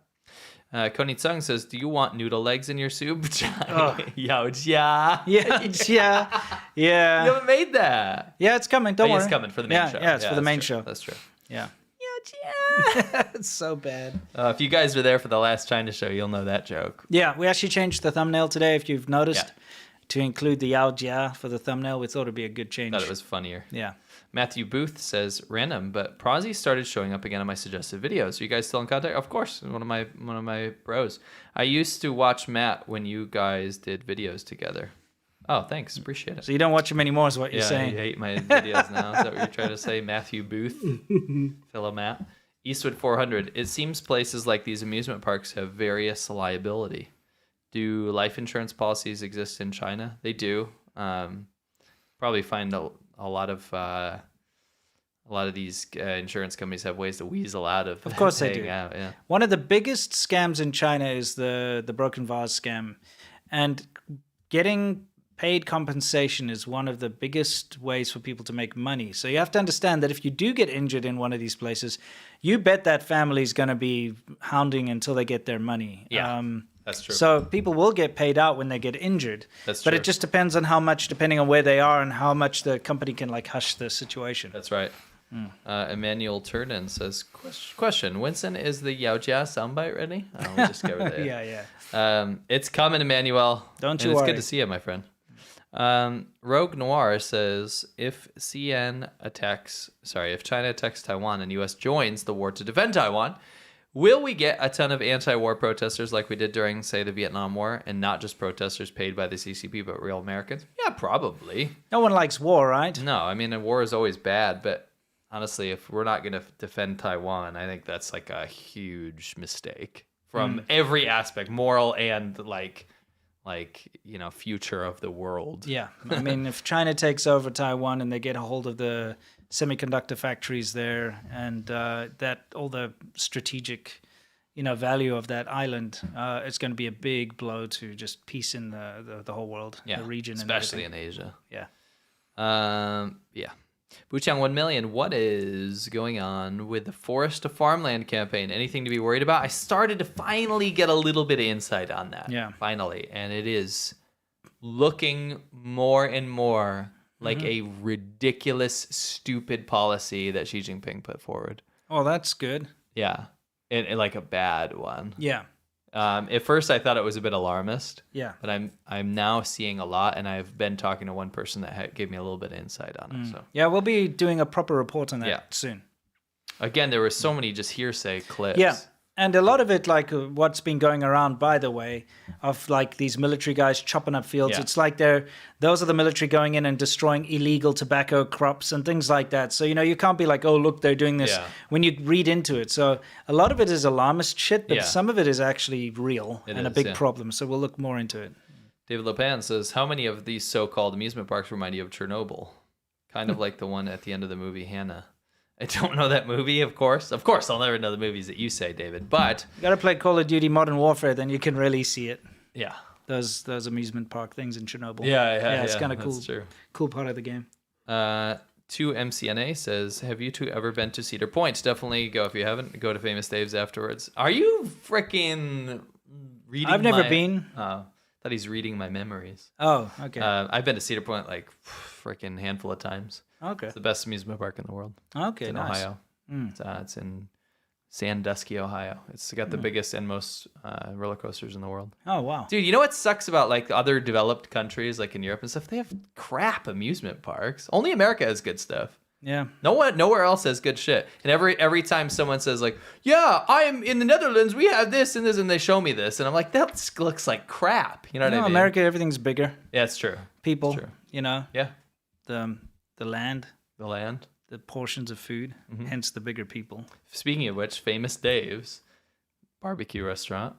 Speaker 2: Koni Tsung says, do you want noodle legs in your soup? Yao jia.
Speaker 1: Yeah.
Speaker 2: You haven't made that.
Speaker 1: Yeah, it's coming. Don't worry.
Speaker 2: It's coming for the main show.
Speaker 1: Yeah, it's for the main show.
Speaker 2: That's true.
Speaker 1: Yeah. It's so bad.
Speaker 2: If you guys were there for the last China show, you'll know that joke.
Speaker 1: Yeah, we actually changed the thumbnail today, if you've noticed, to include the Yao Jia for the thumbnail. We thought it'd be a good change.
Speaker 2: Thought it was funnier.
Speaker 1: Yeah.
Speaker 2: Matthew Booth says, random, but Prozzy started showing up again on my suggested videos. Are you guys still in contact? Of course, one of my bros. I used to watch Matt when you guys did videos together. Oh, thanks. Appreciate it.
Speaker 1: So you don't watch him anymore is what you're saying.
Speaker 2: You hate my videos now. Is that what you're trying to say? Matthew Booth. Fellow Matt. Eastwood 400. It seems places like these amusement parks have various liability. Do life insurance policies exist in China? They do. Probably find a lot of these insurance companies have ways to weasel out of.
Speaker 1: Of course they do.
Speaker 2: Out, yeah.
Speaker 1: One of the biggest scams in China is the broken vase scam, and getting paid compensation is one of the biggest ways for people to make money. So you have to understand that if you do get injured in one of these places, you bet that family's going to be hounding until they get their money.
Speaker 2: Yeah. That's true.
Speaker 1: So people will get paid out when they get injured.
Speaker 2: That's true.
Speaker 1: But it just depends on how much, depending on where they are and how much the company can like hush the situation.
Speaker 2: That's right. Emmanuel Turden says, question, Winston, is the Yao Jia soundbite ready? Oh, we discovered that.
Speaker 1: Yeah.
Speaker 2: It's coming, Emmanuel.
Speaker 1: Don't you worry.
Speaker 2: It's good to see you, my friend. Rogue Noir says, if China attacks Taiwan and U.S. joins the war to defend Taiwan, Will we get a ton of anti-war protesters like we did during, say, the Vietnam War, and not just protesters paid by the CCP, but real Americans? Yeah, probably.
Speaker 1: No one likes war, right?
Speaker 2: No, I mean, a war is always bad, but honestly, if we're not going to defend Taiwan, I think that's like a huge mistake from every aspect, moral and like future of the world.
Speaker 1: Yeah. I mean, if China takes over Taiwan and they get a hold of the semiconductor factories there and that all the strategic, value of that island, it's going to be a big blow to just peace in the whole world, the region.
Speaker 2: Especially in Asia.
Speaker 1: Yeah.
Speaker 2: Yeah. Buchang 1 million, what is going on with the Forest to Farmland campaign? Anything to be worried about? I started to finally get a little bit of insight on that.
Speaker 1: Yeah.
Speaker 2: Finally. And it is looking more and more like a ridiculous, stupid policy that Xi Jinping put forward.
Speaker 1: Oh, that's good.
Speaker 2: Yeah. And like a bad one.
Speaker 1: Yeah.
Speaker 2: At first, I thought it was a bit alarmist.
Speaker 1: Yeah.
Speaker 2: But I'm now seeing a lot, and I've been talking to one person that gave me a little bit of insight on it. So
Speaker 1: Yeah, we'll be doing a proper report on that soon.
Speaker 2: Again, there were so many just hearsay clips.
Speaker 1: Yeah. And a lot of it, like what's been going around, by the way, of like these military guys chopping up fields.
Speaker 2: Yeah.
Speaker 1: It's like those are the military going in and destroying illegal tobacco crops and things like that. So, you can't be like, oh, look, they're doing this when you read into it. So a lot of it is alarmist shit, but some of it is actually real and a big problem. So we'll look more into it.
Speaker 2: David Lopan says, how many of these so-called amusement parks remind you of Chernobyl? Kind of like the one at the end of the movie Hannah. I don't know that movie, of course. Of course, I'll never know the movies that you say, David. But
Speaker 1: You got to play Call of Duty Modern Warfare, then you can really see it.
Speaker 2: yeah.
Speaker 1: Those amusement park things in Chernobyl.
Speaker 2: Yeah,
Speaker 1: it's kind of cool.
Speaker 2: That's true.
Speaker 1: Cool part of the game.
Speaker 2: 2MCNA says, have you two ever been to Cedar Point? Definitely go if you haven't. Go to Famous Dave's afterwards. Are you freaking reading
Speaker 1: I've never been.
Speaker 2: Oh, thought he's reading my memories.
Speaker 1: Oh, okay.
Speaker 2: I've been to Cedar Point like freaking handful of times.
Speaker 1: Okay.
Speaker 2: It's the best amusement park in the world.
Speaker 1: Okay,
Speaker 2: It's in
Speaker 1: nice.
Speaker 2: Ohio. It's in Sandusky, Ohio. It's got the biggest and most roller coasters in the world.
Speaker 1: Oh, wow.
Speaker 2: Dude, you know what sucks about like other developed countries, like in Europe and stuff? They have crap amusement parks. Only America has good stuff.
Speaker 1: Yeah.
Speaker 2: Nowhere else has good shit. And every time someone says like, "Yeah, I'm in the Netherlands. We have this and this," and they show me this, and I'm like, "That looks like crap." You know what I mean?
Speaker 1: America, everything's bigger.
Speaker 2: Yeah, it's true.
Speaker 1: People,
Speaker 2: It's true.
Speaker 1: Yeah.
Speaker 2: The
Speaker 1: land,
Speaker 2: land.
Speaker 1: the portions of food, hence the bigger people.
Speaker 2: Speaking of which, Famous Dave's barbecue restaurant,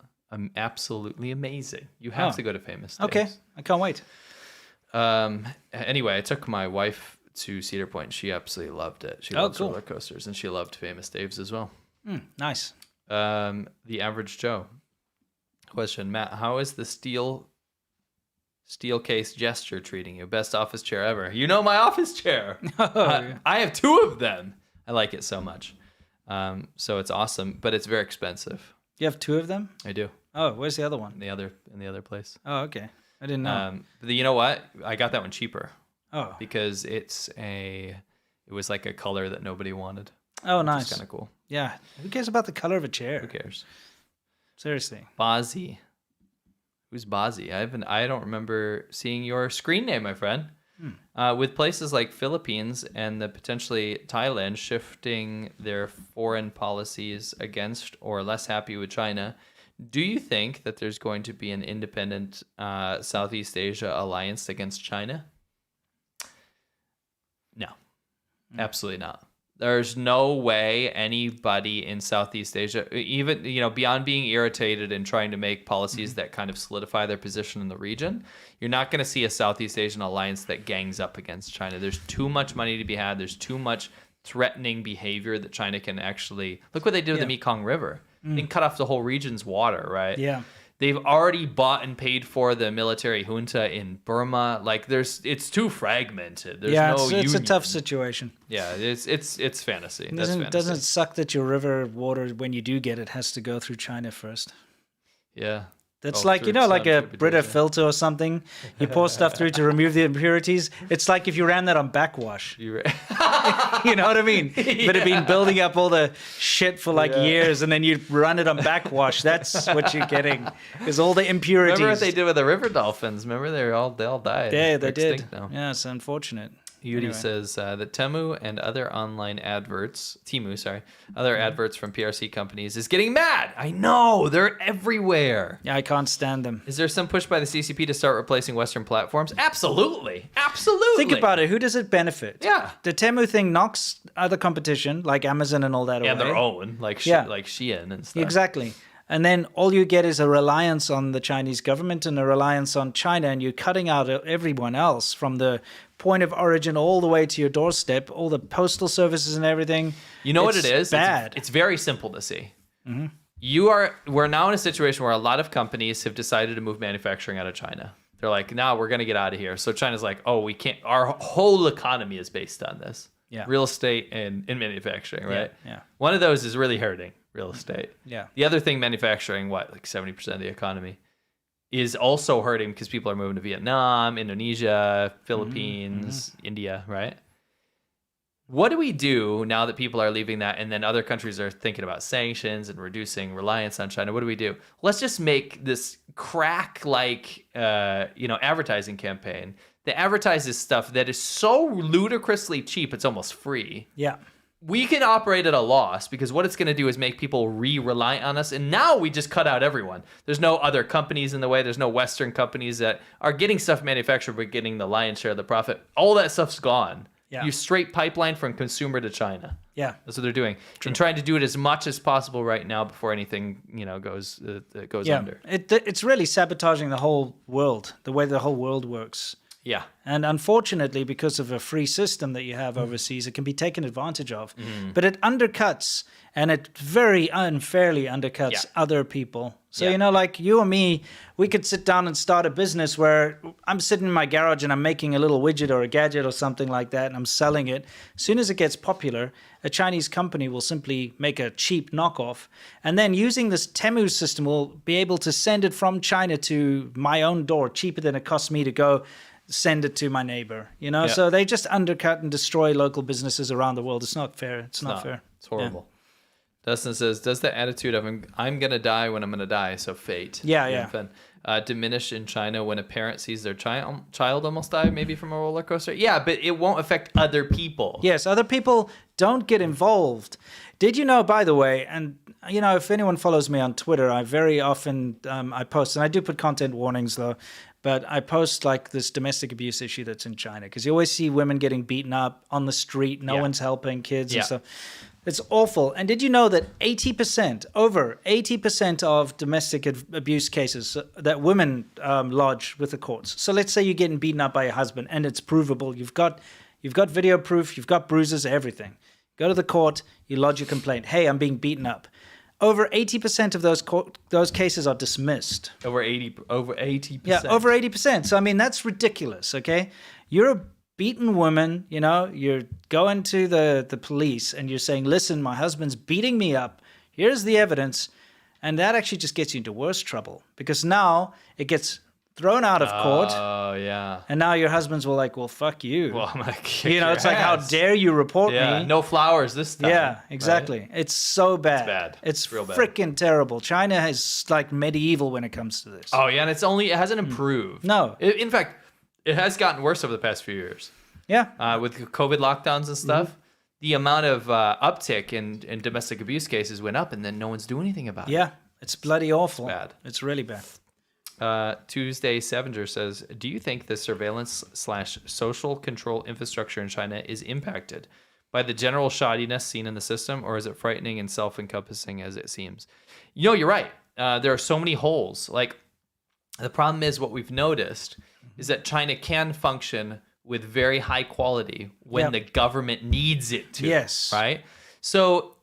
Speaker 2: absolutely amazing. You have to go to Famous Dave's.
Speaker 1: Okay, I can't wait.
Speaker 2: Anyway, I took my wife to Cedar Point. She absolutely loved it. She loves
Speaker 1: cool.
Speaker 2: roller coasters, and she loved Famous Dave's as well.
Speaker 1: Nice.
Speaker 2: The Average Joe. Question, Matt, how is the steel case gesture treating you? Best office chair ever. You know my office chair. I have two of them. I like it so much. So it's awesome, but it's very expensive.
Speaker 1: You have two of them?
Speaker 2: I do.
Speaker 1: Oh, where's the other one?
Speaker 2: In the other place.
Speaker 1: Oh, okay. I didn't know.
Speaker 2: But you know what? I got that one cheaper
Speaker 1: Oh,
Speaker 2: because it was like a color that nobody wanted.
Speaker 1: oh, nice.
Speaker 2: It's kind of cool.
Speaker 1: Yeah. Who cares about the color of a chair?
Speaker 2: Who cares?
Speaker 1: Seriously.
Speaker 2: Bazi. Who's Bazi? I don't remember seeing your screen name, my friend. With places like Philippines and the potentially Thailand shifting their foreign policies against or less happy with China, do you think that there's going to be an independent Southeast Asia alliance against China? No, absolutely not. There's no way anybody in Southeast Asia, even beyond being irritated and trying to make policies that kind of solidify their position in the region, you're not going to see a Southeast Asian alliance that gangs up against China. There's too much money to be had. There's too much threatening behavior that China can actually... Look what they did with the Mekong River. They cut off the whole region's water, right?
Speaker 1: Yeah.
Speaker 2: They've already bought and paid for the military junta in Burma. Like, it's too fragmented. There's no
Speaker 1: it's a
Speaker 2: union.
Speaker 1: tough situation.
Speaker 2: Yeah, it's fantasy. That's
Speaker 1: Doesn't
Speaker 2: fantasy.
Speaker 1: it suck that your river water, when you do get it, has to go through China first?
Speaker 2: Yeah.
Speaker 1: That's
Speaker 2: Oh,
Speaker 1: like,
Speaker 2: through
Speaker 1: like
Speaker 2: some
Speaker 1: a
Speaker 2: stupid
Speaker 1: Brita
Speaker 2: reason.
Speaker 1: filter or something. You pour stuff through to remove the impurities. It's like if you ran that on backwash.
Speaker 2: You
Speaker 1: You know what I mean? But it'd been building up all the shit for years, and then you run it on backwash. That's what you're getting, is all the impurities.
Speaker 2: Remember what they did with the river dolphins? Remember they all died.
Speaker 1: Yeah, they
Speaker 2: They're
Speaker 1: did.
Speaker 2: extinct now.
Speaker 1: Yeah, it's unfortunate.
Speaker 2: Yuri says that Temu and other online adverts, other adverts from PRC companies is getting mad. I know, they're everywhere.
Speaker 1: Yeah, I can't stand them.
Speaker 2: Is there some push by the CCP to start replacing Western platforms? Absolutely. Absolutely.
Speaker 1: Think about it. Who does it benefit?
Speaker 2: Yeah.
Speaker 1: The Temu thing knocks other competition, like Amazon and all that away.
Speaker 2: And their own, like Shein and stuff.
Speaker 1: Exactly. And then all you get is a reliance on the Chinese government and a reliance on China, and you're cutting out everyone else from the point of origin all the way to your doorstep, all the postal services and everything.
Speaker 2: You know what it is?
Speaker 1: Bad.
Speaker 2: It's very simple to see. We're now in a situation where a lot of companies have decided to move manufacturing out of China. They're like, no, we're going to get out of here. So China's like, oh, we can't. Our whole economy is based on this.
Speaker 1: Yeah.
Speaker 2: Real estate and manufacturing, right?
Speaker 1: Yeah.
Speaker 2: One of those is really hurting real estate.
Speaker 1: Yeah.
Speaker 2: The other thing, manufacturing, like 70% of the economy, is also hurting because people are moving to Vietnam, Indonesia, Philippines, India, right? What do we do now that people are leaving that and then other countries are thinking about sanctions and reducing reliance on China? What do we do? Let's just make this advertising campaign that advertises stuff that is so ludicrously cheap, it's almost free.
Speaker 1: Yeah.
Speaker 2: We can operate at a loss because what it's going to do is make people re-reliant on us. And now we just cut out everyone. There's no other companies in the way. There's no Western companies that are getting stuff manufactured but getting the lion's share of the profit. All that stuff's gone.
Speaker 1: Yeah.
Speaker 2: You straight pipeline from consumer to China.
Speaker 1: Yeah.
Speaker 2: That's what they're doing. True. And trying to do it as much as possible right now before anything, goes under.
Speaker 1: It's really sabotaging the whole world, the way the whole world works.
Speaker 2: Yeah.
Speaker 1: And unfortunately, because of a free system that you have overseas, it can be taken advantage of. But it undercuts, and it very unfairly undercuts other people. So, like you and me, we could sit down and start a business where I'm sitting in my garage and I'm making a little widget or a gadget or something like that, and I'm selling it. As soon as it gets popular, a Chinese company will simply make a cheap knockoff. And then using this Temu system, will be able to send it from China to my own door cheaper than it costs me to go send it to my neighbor, So they just undercut and destroy local businesses around the world. It's not fair. It's not fair.
Speaker 2: It's horrible. Yeah. Dustin says, does the attitude of I'm going to die when I'm going to die, so fate, diminish in China when a parent sees their child almost die, maybe from a roller coaster? Yeah, but it won't affect other people.
Speaker 1: Yes, other people don't get involved. Did you know, by the way, and if anyone follows me on Twitter, I very often I post, and I do put content warnings though, but I post like this domestic abuse issue that's in China, because you always see women getting beaten up on the street. No one's helping kids and stuff. It's awful. And did you know that over 80% of domestic abuse cases that women lodge with the courts? So let's say you're getting beaten up by your husband and it's provable. You've got video proof, you've got bruises, everything. Go to the court, you lodge your complaint. Hey, I'm being beaten up. Over 80% of those cases are dismissed.
Speaker 2: Over 80%.
Speaker 1: Yeah, over 80%. So, I mean, that's ridiculous, okay? You're a beaten woman, you're going to the police and you're saying, listen, my husband's beating me up. Here's the evidence. And that actually just gets you into worse trouble, because now it gets thrown out of court.
Speaker 2: Oh, yeah.
Speaker 1: And now your husband's like, well, fuck you.
Speaker 2: Well, I'm like,
Speaker 1: it's like, how dare you report me?
Speaker 2: No flowers this time.
Speaker 1: Yeah, exactly. Right? It's so bad.
Speaker 2: It's bad.
Speaker 1: It's
Speaker 2: real bad.
Speaker 1: Freaking terrible. China is like medieval when it comes to this.
Speaker 2: Oh, yeah, and it hasn't improved.
Speaker 1: No.
Speaker 2: In fact, it has gotten worse over the past few years.
Speaker 1: Yeah.
Speaker 2: With COVID lockdowns and stuff, the amount of uptick in domestic abuse cases went up, and then no one's doing anything about it.
Speaker 1: Yeah, it's bloody awful.
Speaker 2: It's bad.
Speaker 1: It's really bad.
Speaker 2: Tuesday Savinger says, do you think the surveillance/social control infrastructure in China is impacted by the general shoddiness seen in the system, or is it frightening and self-encompassing as it seems? You're right. There are so many holes. Like, the problem is, what we've noticed is that China can function with very high quality when the government needs it to.
Speaker 1: Yes.
Speaker 2: Right? So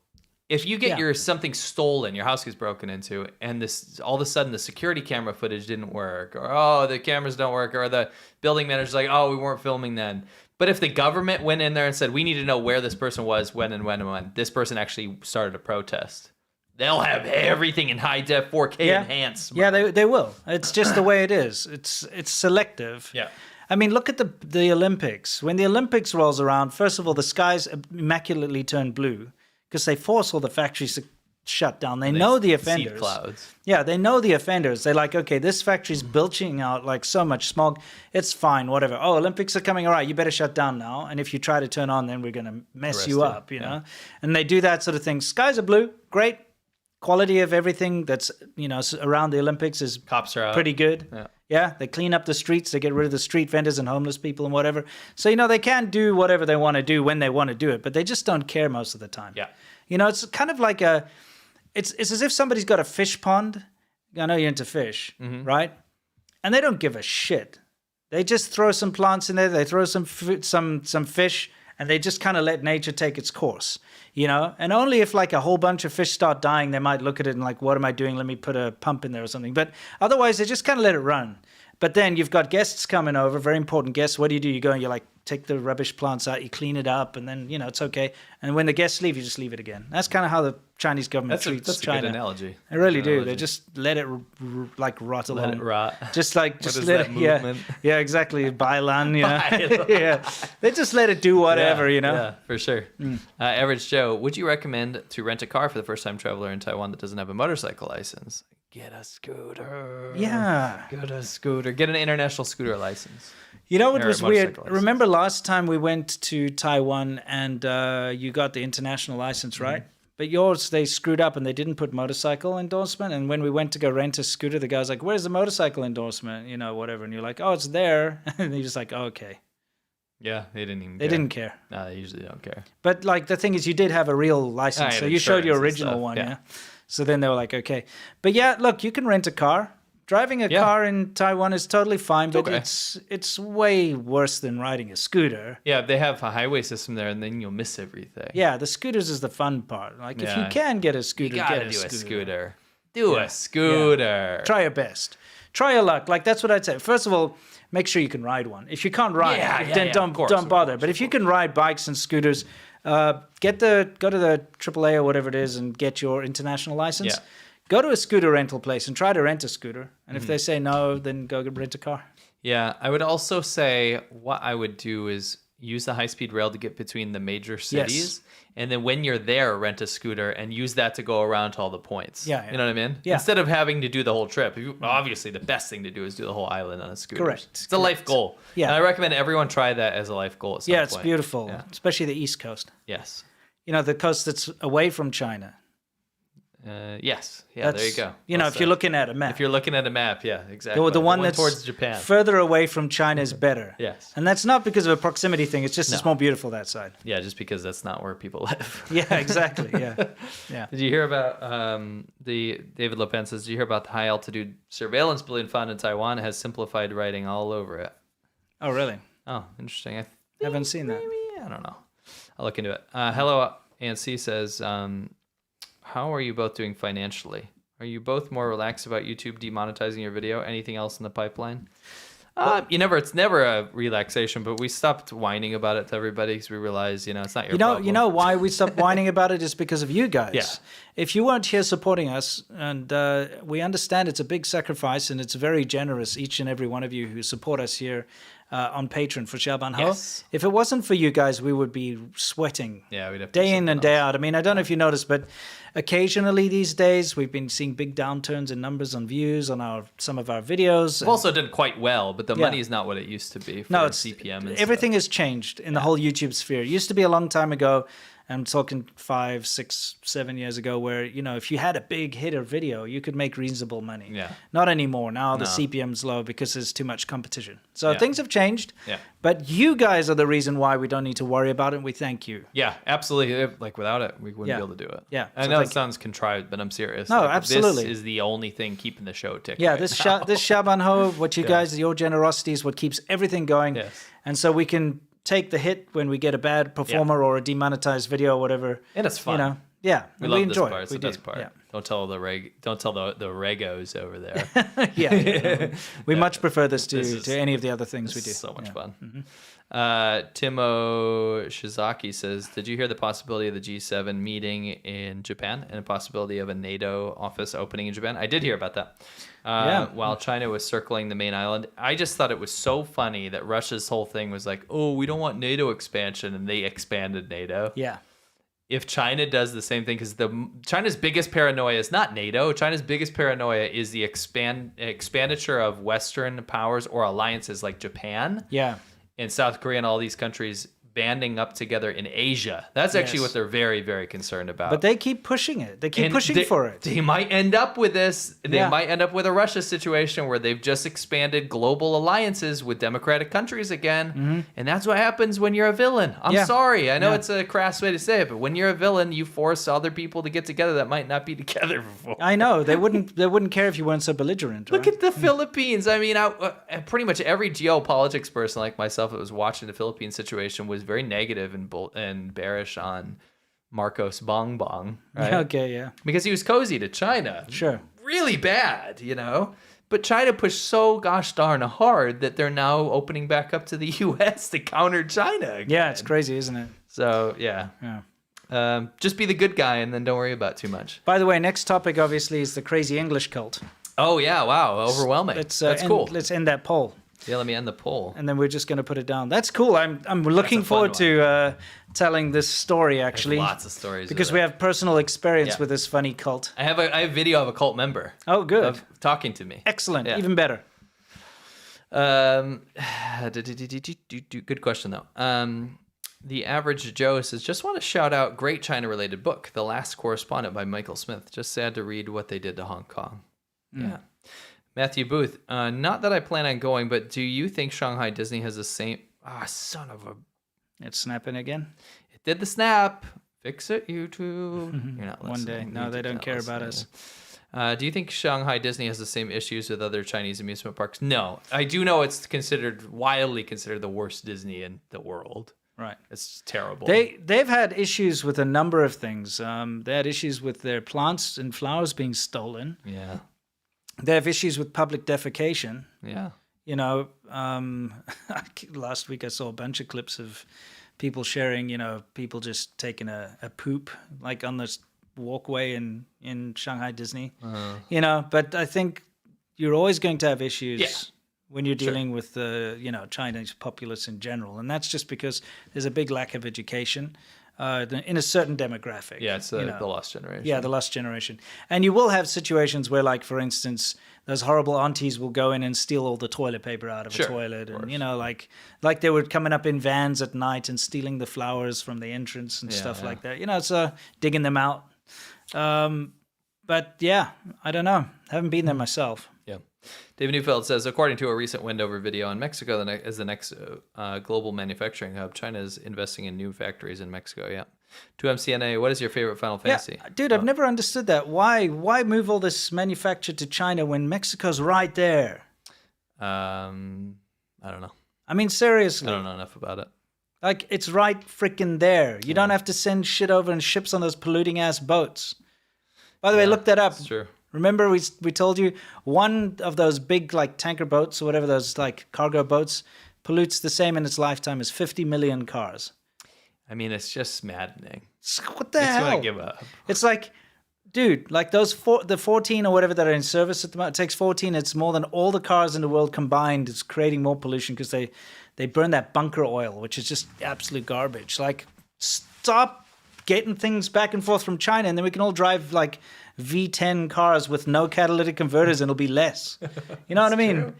Speaker 2: if you get something stolen, your house gets broken into, and this all of a sudden the security camera footage didn't work, or the cameras don't work, or the building manager's like, we weren't filming then. But if the government went in there and said, we need to know where this person was, when this person actually started a protest, they'll have everything in high def 4K enhanced.
Speaker 1: Yeah, they will. It's just the way it is. It's selective.
Speaker 2: Yeah.
Speaker 1: I mean, look at the Olympics. When the Olympics rolls around, first of all, the skies immaculately turn blue, because they force all the factories to shut down. They know the
Speaker 2: See
Speaker 1: offenders.
Speaker 2: clouds.
Speaker 1: Yeah, they know the offenders. They're like, okay, this factory's belching out like so much smog. It's fine, whatever. Oh, Olympics are coming. All right, you better shut down now. And if you try to turn on, then we're going to mess
Speaker 2: Arrest
Speaker 1: you
Speaker 2: you.
Speaker 1: up, you know? And they do that sort of thing. Skies are blue. Great. Quality of everything that's, around the Olympics is
Speaker 2: Cops are out.
Speaker 1: pretty good. Yeah, they clean up the streets. They get rid of the street vendors and homeless people and whatever. So, they can do whatever they want to do when they want to do it, but they just don't care most of the time.
Speaker 2: Yeah.
Speaker 1: It's kind of like it's as if somebody's got a fish pond. I know you're into fish, right? And they don't give a shit. They just throw some plants in there. They throw some fish, and they just kind of let nature take its course, And only if like a whole bunch of fish start dying, they might look at it and like, what am I doing? Let me put a pump in there or something. But otherwise, they just kind of let it run. But then you've got guests coming over, very important guests. What do? You go and you like take the rubbish plants out, you clean it up, and then, it's okay. And when the guests leave, you just leave it again. That's kind of how the Chinese government treats
Speaker 2: that's
Speaker 1: China.
Speaker 2: a good analogy.
Speaker 1: They really do. They just let it like rot along.
Speaker 2: Let it rot.
Speaker 1: Just like
Speaker 2: What is
Speaker 1: let
Speaker 2: that
Speaker 1: it,
Speaker 2: movement?
Speaker 1: yeah, exactly. Bailan, yeah. They just let it do whatever,
Speaker 2: Yeah, for sure. Average Joe, would you recommend to rent a car for the first-time traveler in Taiwan that doesn't have a motorcycle license? Get a scooter.
Speaker 1: Yeah.
Speaker 2: Get a scooter. Get an international scooter license.
Speaker 1: It
Speaker 2: Or
Speaker 1: was
Speaker 2: a
Speaker 1: weird.
Speaker 2: motorcycle license.
Speaker 1: Remember last time we went to Taiwan and you got the international license, right? But yours, they screwed up and they didn't put motorcycle endorsement. And when we went to go rent a scooter, the guy's like, where's the motorcycle endorsement? Whatever. And you're like, oh, it's there. And you're just like, oh, okay.
Speaker 2: Yeah, they didn't even
Speaker 1: They
Speaker 2: care.
Speaker 1: didn't care.
Speaker 2: No, they usually don't care.
Speaker 1: But like the thing is, you did have a real license.
Speaker 2: I
Speaker 1: So
Speaker 2: had
Speaker 1: you showed your
Speaker 2: insurance and
Speaker 1: original
Speaker 2: stuff,
Speaker 1: one,
Speaker 2: yeah.
Speaker 1: yeah? So then they were like, okay. But yeah, look, you can rent a car. Driving a car in Taiwan is totally fine, but
Speaker 2: okay.
Speaker 1: it's way worse than riding a scooter.
Speaker 2: Yeah, they have a highway system there, and then you'll miss everything.
Speaker 1: Yeah, the scooters is the fun part. Like if you
Speaker 2: Yeah.
Speaker 1: can get a
Speaker 2: You
Speaker 1: scooter,
Speaker 2: gotta
Speaker 1: get
Speaker 2: do
Speaker 1: a
Speaker 2: a
Speaker 1: scooter.
Speaker 2: scooter. Do a scooter.
Speaker 1: Try your best. Try your luck. Like that's what I'd say. First of all, make sure you can ride one. If you can't ride, then
Speaker 2: of
Speaker 1: don't
Speaker 2: course,
Speaker 1: don't
Speaker 2: of
Speaker 1: bother.
Speaker 2: course,
Speaker 1: But if you can ride bikes and scooters, go to the AAA or whatever it is and get your international license.
Speaker 2: Yeah.
Speaker 1: Go to a scooter rental place and try to rent a scooter. And if they say no, then go rent a car.
Speaker 2: Yeah, I would also say what I would do is use the high-speed rail to get between the major cities. And then when you're there, rent a scooter and use that to go around to all the points.
Speaker 1: Yeah.
Speaker 2: You know what I mean?
Speaker 1: Yeah.
Speaker 2: Instead of having to do the whole trip. Obviously, the best thing to do is do the whole island on a scooter.
Speaker 1: Correct.
Speaker 2: It's a life goal.
Speaker 1: Yeah.
Speaker 2: And I recommend everyone try that as a life goal at some point.
Speaker 1: It's beautiful,
Speaker 2: Yeah.
Speaker 1: especially the East Coast.
Speaker 2: Yes.
Speaker 1: The coast that's away from China.
Speaker 2: Yes. Yeah, there you go.
Speaker 1: If you're looking at a map.
Speaker 2: If you're looking at a map, yeah, exactly.
Speaker 1: The one that's
Speaker 2: towards Japan.
Speaker 1: further away from China is better.
Speaker 2: Yes.
Speaker 1: And that's not because of a proximity thing. It's just it's more beautiful that side.
Speaker 2: Yeah, just because that's not where people live.
Speaker 1: Yeah, exactly. Yeah. Yeah.
Speaker 2: Did you hear about the David Lopen says, did you hear about the high altitude surveillance balloon found in Taiwan? It has simplified writing all over it.
Speaker 1: Oh, really?
Speaker 2: Oh, interesting. I
Speaker 1: Haven't seen that.
Speaker 2: I don't know. I'll look into it. Hello, Anc says, how are you both doing financially? Are you both more relaxed about YouTube demonetizing your video? Anything else in the pipeline? It's never a relaxation, but we stopped whining about it to everybody because we realized, it's not your problem.
Speaker 1: You know why we stopped whining about it is because of you guys.
Speaker 2: Yeah.
Speaker 1: If you weren't here supporting us, and we understand it's a big sacrifice and it's very generous, each and every one of you who support us here on Patreon for Xiàbān Hòu.
Speaker 2: Yes.
Speaker 1: If it wasn't for you guys, we would be sweating
Speaker 2: Yeah, we'd have to do
Speaker 1: day in
Speaker 2: something
Speaker 1: and day out. I mean, I don't know if you noticed, but occasionally these days we've been seeing big downturns in numbers on views on some of our videos.
Speaker 2: We've also done quite well, but the money is not what it used to be for CPM and
Speaker 1: everything has changed in the whole YouTube sphere. It used to be a long time ago. I'm talking 5, 6, 7 years ago where, if you had a big hitter video, you could make reasonable money.
Speaker 2: Yeah.
Speaker 1: Not anymore. Now the CPM's low because there's too much competition. So
Speaker 2: Yeah.
Speaker 1: things have changed.
Speaker 2: Yeah.
Speaker 1: But you guys are the reason why we don't need to worry about it. And we thank you.
Speaker 2: Yeah, absolutely. Like without it, we wouldn't be able to do it.
Speaker 1: Yeah.
Speaker 2: I
Speaker 1: So
Speaker 2: know
Speaker 1: thank
Speaker 2: it sounds contrived, but I'm serious.
Speaker 1: No,
Speaker 2: Like,
Speaker 1: absolutely.
Speaker 2: This is the only thing keeping the show ticking.
Speaker 1: Yeah,
Speaker 2: right
Speaker 1: this
Speaker 2: now.
Speaker 1: Xiàbān Hòu, what you guys, your generosity is what keeps everything going.
Speaker 2: Yes.
Speaker 1: And so we can take the hit when we get a bad performer or a demonetized video or whatever.
Speaker 2: And it's fun.
Speaker 1: Yeah,
Speaker 2: We
Speaker 1: and
Speaker 2: love
Speaker 1: enjoy
Speaker 2: this part.
Speaker 1: it.
Speaker 2: It's
Speaker 1: We
Speaker 2: the best
Speaker 1: do.
Speaker 2: part.
Speaker 1: Yeah.
Speaker 2: Don't tell the regos over there.
Speaker 1: Yeah. We much prefer this
Speaker 2: This is-
Speaker 1: to any of the other things we
Speaker 2: This
Speaker 1: do.
Speaker 2: is so much
Speaker 1: Yeah.
Speaker 2: fun. Timo Shizaki says, did you hear the possibility of the G7 meeting in Japan and a possibility of a NATO office opening in Japan? I did hear about that. While China was circling the main island. I just thought it was so funny that Russia's whole thing was like, oh, we don't want NATO expansion, and they expanded NATO.
Speaker 1: Yeah.
Speaker 2: if China does the same thing, because China's biggest paranoia is not NATO. China's biggest paranoia is the expenditure of Western powers or alliances like Japan and South Korea and all these countries banding up together in Asia. That's actually what they're very, very concerned about.
Speaker 1: But they keep pushing it. They keep pushing for it.
Speaker 2: They might end up with this. They might end up with a Russia situation where they've just expanded global alliances with democratic countries again. And that's what happens when you're a villain. I'm sorry. I know it's a crass way to say it, but when you're a villain, you force other people to get together that might not be together before.
Speaker 1: I know. They wouldn't care if you weren't so belligerent.
Speaker 2: Look at the Philippines. I mean, pretty much every geopolitics person like myself that was watching the Philippines situation was very negative and bearish on Marcos Bongbong, right?
Speaker 1: Okay, yeah.
Speaker 2: Because he was cozy to China.
Speaker 1: Sure.
Speaker 2: Really bad, you know? But China pushed so gosh darn hard that they're now opening back up to the U.S. to counter China again.
Speaker 1: Yeah, it's crazy, isn't it?
Speaker 2: So, yeah. Just be the good guy and then don't worry about too much.
Speaker 1: By the way, next topic, obviously, is the crazy English cult.
Speaker 2: Oh, yeah. Wow. Overwhelming. That's cool.
Speaker 1: Let's end that poll.
Speaker 2: Yeah, let me end the poll.
Speaker 1: And then we're just going to put it down. That's cool. I'm looking forward to telling this story, actually.
Speaker 2: Lots of stories.
Speaker 1: Because we have personal experience with this funny cult.
Speaker 2: I have a video of a cult member.
Speaker 1: Oh, good.
Speaker 2: Of talking to me.
Speaker 1: Excellent. Yeah. Even better.
Speaker 2: Good question, though. The Average Joe says, just want to shout out great China-related book, The Last Correspondent by Michael Smith. Just sad to read what they did to Hong Kong. Yeah. Matthew Booth, not that I plan on going, but do you think Shanghai Disney has the same... son of a...
Speaker 1: It's snapping again?
Speaker 2: It did the snap. Fix it, YouTube. You're not listening.
Speaker 1: One day. No, they don't care about us.
Speaker 2: Do you think Shanghai Disney has the same issues with other Chinese amusement parks? No. I do know it's widely considered the worst Disney in the world.
Speaker 1: Right.
Speaker 2: It's terrible.
Speaker 1: They've had issues with a number of things. They had issues with their plants and flowers being stolen.
Speaker 2: Yeah.
Speaker 1: They have issues with public defecation.
Speaker 2: Yeah.
Speaker 1: You know, last week I saw a bunch of clips of people sharing, people just taking a poop, like on this walkway in Shanghai Disney. But I think you're always going to have issues when you're dealing with the, Chinese populace in general. And that's just because there's a big lack of education. In a certain demographic.
Speaker 2: Yeah, it's the lost generation.
Speaker 1: Yeah, the lost generation. And you will have situations where, like, for instance, those horrible aunties will go in and steal all the toilet paper out of a toilet. And, like they were coming up in vans at night and stealing the flowers from the entrance and stuff like that. So digging them out. But, yeah, I don't know. Haven't been there myself.
Speaker 2: Yeah. David Neufeld says, according to a recent Wendover video on Mexico as the next global manufacturing hub, China is investing in new factories in Mexico. Yeah. 2MCNA, what is your favorite Final Fantasy?
Speaker 1: Yeah, dude, I've never understood that. Why move all this manufacture to China when Mexico's right there?
Speaker 2: I don't know.
Speaker 1: I mean, seriously.
Speaker 2: I don't know enough about it.
Speaker 1: Like, it's right freaking there. You don't have to send shit over in ships on those polluting-ass boats. By the way, look that up.
Speaker 2: It's true.
Speaker 1: Remember we told you one of those big like tanker boats or whatever, those like cargo boats, pollutes the same in its lifetime as 50 million cars.
Speaker 2: I mean, it's just maddening.
Speaker 1: What the hell?
Speaker 2: I want to give up.
Speaker 1: It's like, dude, like the 14 or whatever that are in service at the moment, it takes 14. It's more than all the cars in the world combined. It's creating more pollution because they burn that bunker oil, which is just absolute garbage. Like, stop getting things back and forth from China, and then we can all drive like V10 cars with no catalytic converters and it'll be less. You know what I mean?
Speaker 2: True.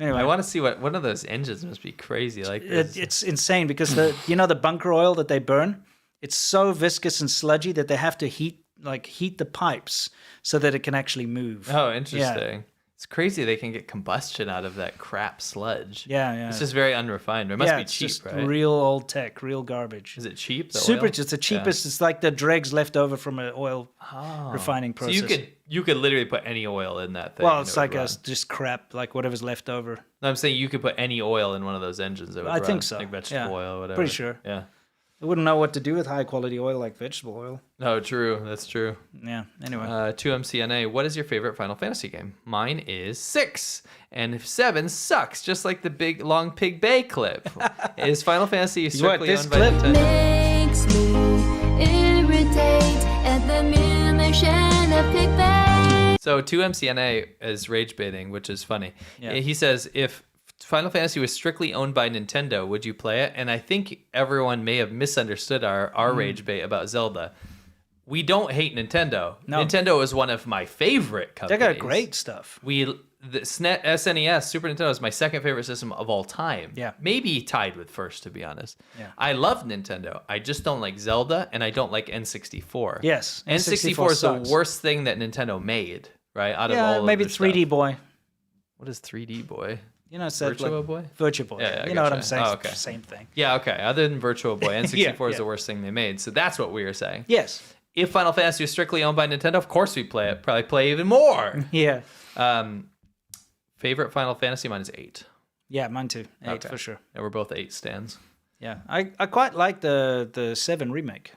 Speaker 1: Anyway,
Speaker 2: I want to see what one of those engines must be crazy. Like
Speaker 1: it's insane because the bunker oil that they burn, it's so viscous and sludgy that they have to heat the pipes so that it can actually move.
Speaker 2: Oh, interesting. Yeah. It's crazy they can get combustion out of that crap sludge.
Speaker 1: Yeah.
Speaker 2: It's just very unrefined. It must be cheap,
Speaker 1: just
Speaker 2: right?
Speaker 1: Real old tech, real garbage.
Speaker 2: Is it cheap?
Speaker 1: Super.
Speaker 2: Oil?
Speaker 1: It's the cheapest. Yeah. It's like the dregs left over from an oil refining process.
Speaker 2: So you could literally put any oil in that thing.
Speaker 1: Well, it's like just crap, like whatever's left over.
Speaker 2: No, I'm saying you could put any oil in one of those engines. That would run,
Speaker 1: think so.
Speaker 2: Like vegetable oil or whatever.
Speaker 1: Pretty sure.
Speaker 2: Yeah.
Speaker 1: I wouldn't know what to do with high quality oil like vegetable oil.
Speaker 2: Oh, true. That's true.
Speaker 1: Yeah. Anyway.
Speaker 2: 2MCNA, what is your favorite Final Fantasy game? Mine is 6. And 7 sucks, just like the big long Pig Bay clip. Is Final Fantasy strictly owned by Nintendo?
Speaker 4: Makes me irritate at the mere mention of Pig Bay.
Speaker 2: So 2MCNA is rage baiting, which is funny. Yeah. He says if Final Fantasy was strictly owned by Nintendo, would you play it? And I think everyone may have misunderstood our rage bait about Zelda. We don't hate Nintendo.
Speaker 1: No.
Speaker 2: Nintendo is one of my favorite
Speaker 1: They
Speaker 2: companies.
Speaker 1: got great stuff.
Speaker 2: The SNES, Super Nintendo is my second favorite system of all time.
Speaker 1: Yeah.
Speaker 2: Maybe tied with first, to be honest.
Speaker 1: Yeah.
Speaker 2: I love Nintendo. I just don't like Zelda, and I don't like N64.
Speaker 1: Yes,
Speaker 2: N64 is
Speaker 1: sucks.
Speaker 2: the worst thing that Nintendo made, right? Out of
Speaker 1: Yeah,
Speaker 2: all
Speaker 1: maybe
Speaker 2: of their
Speaker 1: 3D
Speaker 2: stuff.
Speaker 1: Boy.
Speaker 2: What is 3D Boy?
Speaker 1: You know, said
Speaker 2: Virtua Boy?
Speaker 1: Virtua Boy.
Speaker 2: Yeah, I
Speaker 1: you know what
Speaker 2: gotcha.
Speaker 1: I'm saying?
Speaker 2: Oh, okay.
Speaker 1: Same thing.
Speaker 2: Yeah, okay. Other than Virtual Boy, N64
Speaker 1: Yeah,
Speaker 2: is
Speaker 1: yeah.
Speaker 2: the worst thing they made. So that's what we were saying.
Speaker 1: Yes.
Speaker 2: If Final Fantasy was strictly owned by Nintendo, of course we'd play it. Probably play even more.
Speaker 1: Yeah.
Speaker 2: Favorite Final Fantasy, mine is 8.
Speaker 1: Yeah, mine too. 8
Speaker 2: Okay.
Speaker 1: for sure.
Speaker 2: Yeah, we're both 8 stands.
Speaker 1: Yeah. I quite like the 7 remake.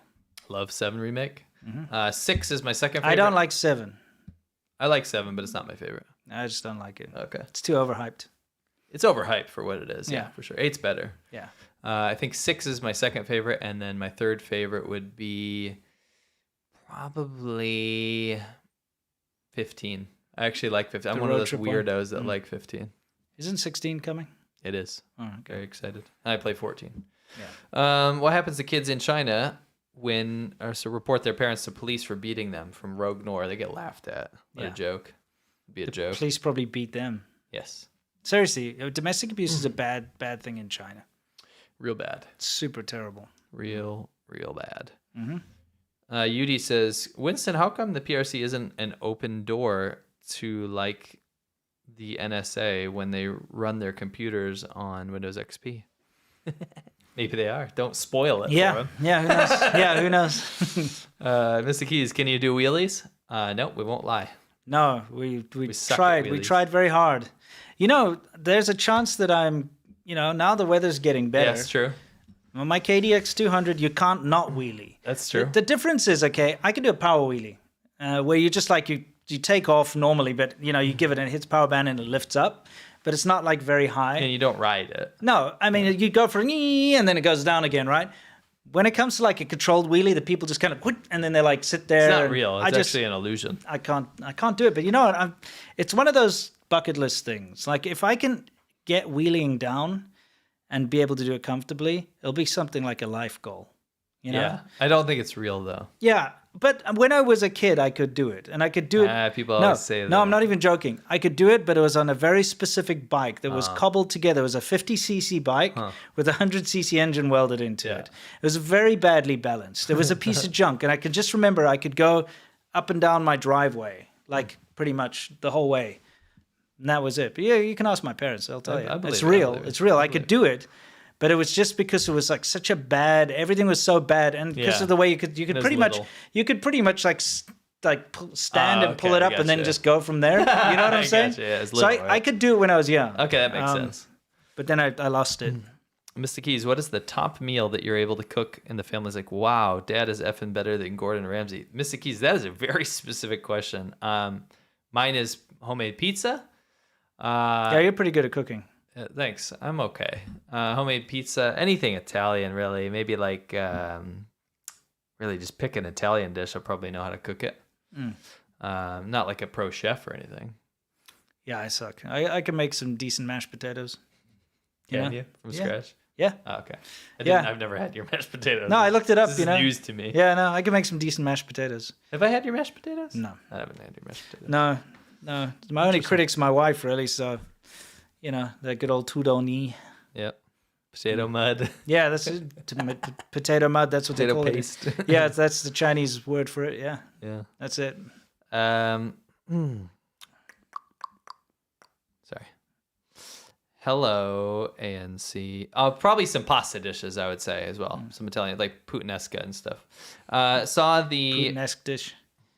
Speaker 2: Love 7 remake. 6 is my second favorite.
Speaker 1: I don't like 7.
Speaker 2: I like 7, but it's not my favorite.
Speaker 1: I just don't like it.
Speaker 2: Okay.
Speaker 1: It's too overhyped.
Speaker 2: It's overhyped for what it is. Yeah,
Speaker 1: Yeah.
Speaker 2: for sure. 8's better.
Speaker 1: Yeah.
Speaker 2: I think 6 is my second favorite, and then my third favorite would be probably 15. I actually like 15. I'm
Speaker 1: The
Speaker 2: one of
Speaker 1: road
Speaker 2: those
Speaker 1: trip one?
Speaker 2: weirdos that like 15.
Speaker 1: Isn't 16 coming?
Speaker 2: It is.
Speaker 1: Oh, okay.
Speaker 2: Very excited. I play 14.
Speaker 1: Yeah.
Speaker 2: What happens to kids in China when report their parents to police for beating them from Rogue Nor? They get laughed at. What a
Speaker 1: Yeah.
Speaker 2: joke. It'd be a joke.
Speaker 1: Police probably beat them.
Speaker 2: Yes.
Speaker 1: Seriously, domestic abuse is a bad thing in China.
Speaker 2: Real bad.
Speaker 1: It's super terrible.
Speaker 2: Real bad.
Speaker 1: Mm-hmm.
Speaker 2: Yudi says, Winston, how come the PRC isn't an open door to like the NSA when they run their computers on Windows XP? Maybe they are. Don't spoil it for
Speaker 1: Yeah.
Speaker 2: them.
Speaker 1: Yeah. Who knows? Yeah. Who knows?
Speaker 2: Mr. Keys, can you do wheelies? No, we won't lie.
Speaker 1: No, we
Speaker 2: suck at
Speaker 1: tried. We
Speaker 2: wheelies.
Speaker 1: tried very hard. You know, there's a chance that I'm. You know, now the weather's getting better.
Speaker 2: Yeah, that's true.
Speaker 1: On my KDX 200, you can't not wheelie.
Speaker 2: That's true.
Speaker 1: The difference is, okay, I can do a power wheelie, where you just like you take off normally, but you know you give it and it hits power band and it lifts up, but it's not like very high.
Speaker 2: And you don't ride it.
Speaker 1: No, I mean you go for a knee and then it goes down again, right? When it comes to like a controlled wheelie, the people just kind of whoop, and then they like sit there.
Speaker 2: It's not
Speaker 1: and
Speaker 2: real. It's actually an illusion.
Speaker 1: I can't do it. But you know what? It's one of those bucket list things. Like if I can get wheeling down and be able to do it comfortably, it'll be something like a life goal. You know?
Speaker 2: Yeah. I don't think it's real, though.
Speaker 1: Yeah, but when I was a kid, I could do it, and I could do it.
Speaker 2: People always say that.
Speaker 1: No, I'm not even joking. I could do it, but it was on a very specific bike that was cobbled together. It was a 50cc bike with a 100cc engine welded into it. It was very badly balanced. It was a piece of junk, and I could just remember I could go up and down my driveway, like pretty much the whole way. And that was it. But yeah, you can ask my parents. They'll tell you.
Speaker 2: I believe
Speaker 1: It's
Speaker 2: it.
Speaker 1: real. It's real. I could do it. But it was just because it was like such a bad. Everything was so bad, and because
Speaker 2: Yeah.
Speaker 1: of the way you could
Speaker 2: was
Speaker 1: pretty
Speaker 2: little.
Speaker 1: much like stand and pull
Speaker 2: okay,
Speaker 1: it up and then
Speaker 2: gotcha.
Speaker 1: just go from there. You know what I'm
Speaker 2: I
Speaker 1: saying?
Speaker 2: gotcha, yeah, it's
Speaker 1: so
Speaker 2: little,
Speaker 1: I
Speaker 2: right?
Speaker 1: could do it when I was young.
Speaker 2: Okay, that makes sense.
Speaker 1: But then I lost it.
Speaker 2: Mr. Keys, what is the top meal that you're able to cook and the family's like, wow, Dad is effing better than Gordon Ramsay? Mr. Keys, that is a very specific question. Mine is homemade pizza.
Speaker 1: Yeah, you're pretty good at cooking.
Speaker 2: Thanks. I'm okay. Homemade pizza, anything Italian, really. Maybe like, really just pick an Italian dish. I'll probably know how to cook it. Not like a pro chef or anything.
Speaker 1: Yeah, I suck. I can make some decent mashed potatoes.
Speaker 2: Can
Speaker 1: Yeah.
Speaker 2: you? From
Speaker 1: Yeah.
Speaker 2: scratch?
Speaker 1: Yeah.
Speaker 2: Oh, okay.
Speaker 1: Yeah.
Speaker 2: I've never had your mashed potatoes.
Speaker 1: No, I looked it up,
Speaker 2: This
Speaker 1: you know.
Speaker 2: is news to me.
Speaker 1: Yeah, no, I can make some decent mashed potatoes.
Speaker 2: Have I had your mashed potatoes?
Speaker 1: No.
Speaker 2: I haven't had your mashed potatoes.
Speaker 1: No. My only critic's my wife, really. So, you know, that good old tudoni.
Speaker 2: Yep. Potato mud.
Speaker 1: Yeah, that's it. Potato mud. That's what
Speaker 2: Potato
Speaker 1: they call
Speaker 2: paste.
Speaker 1: it. Yeah, that's the Chinese word for it. Yeah,
Speaker 2: Yeah.
Speaker 1: that's it.
Speaker 2: Sorry. Hello, ANC. Probably some pasta dishes, I would say, as well. Some Italian, like puttanesca and stuff. Saw the...
Speaker 1: Puttanesque dish.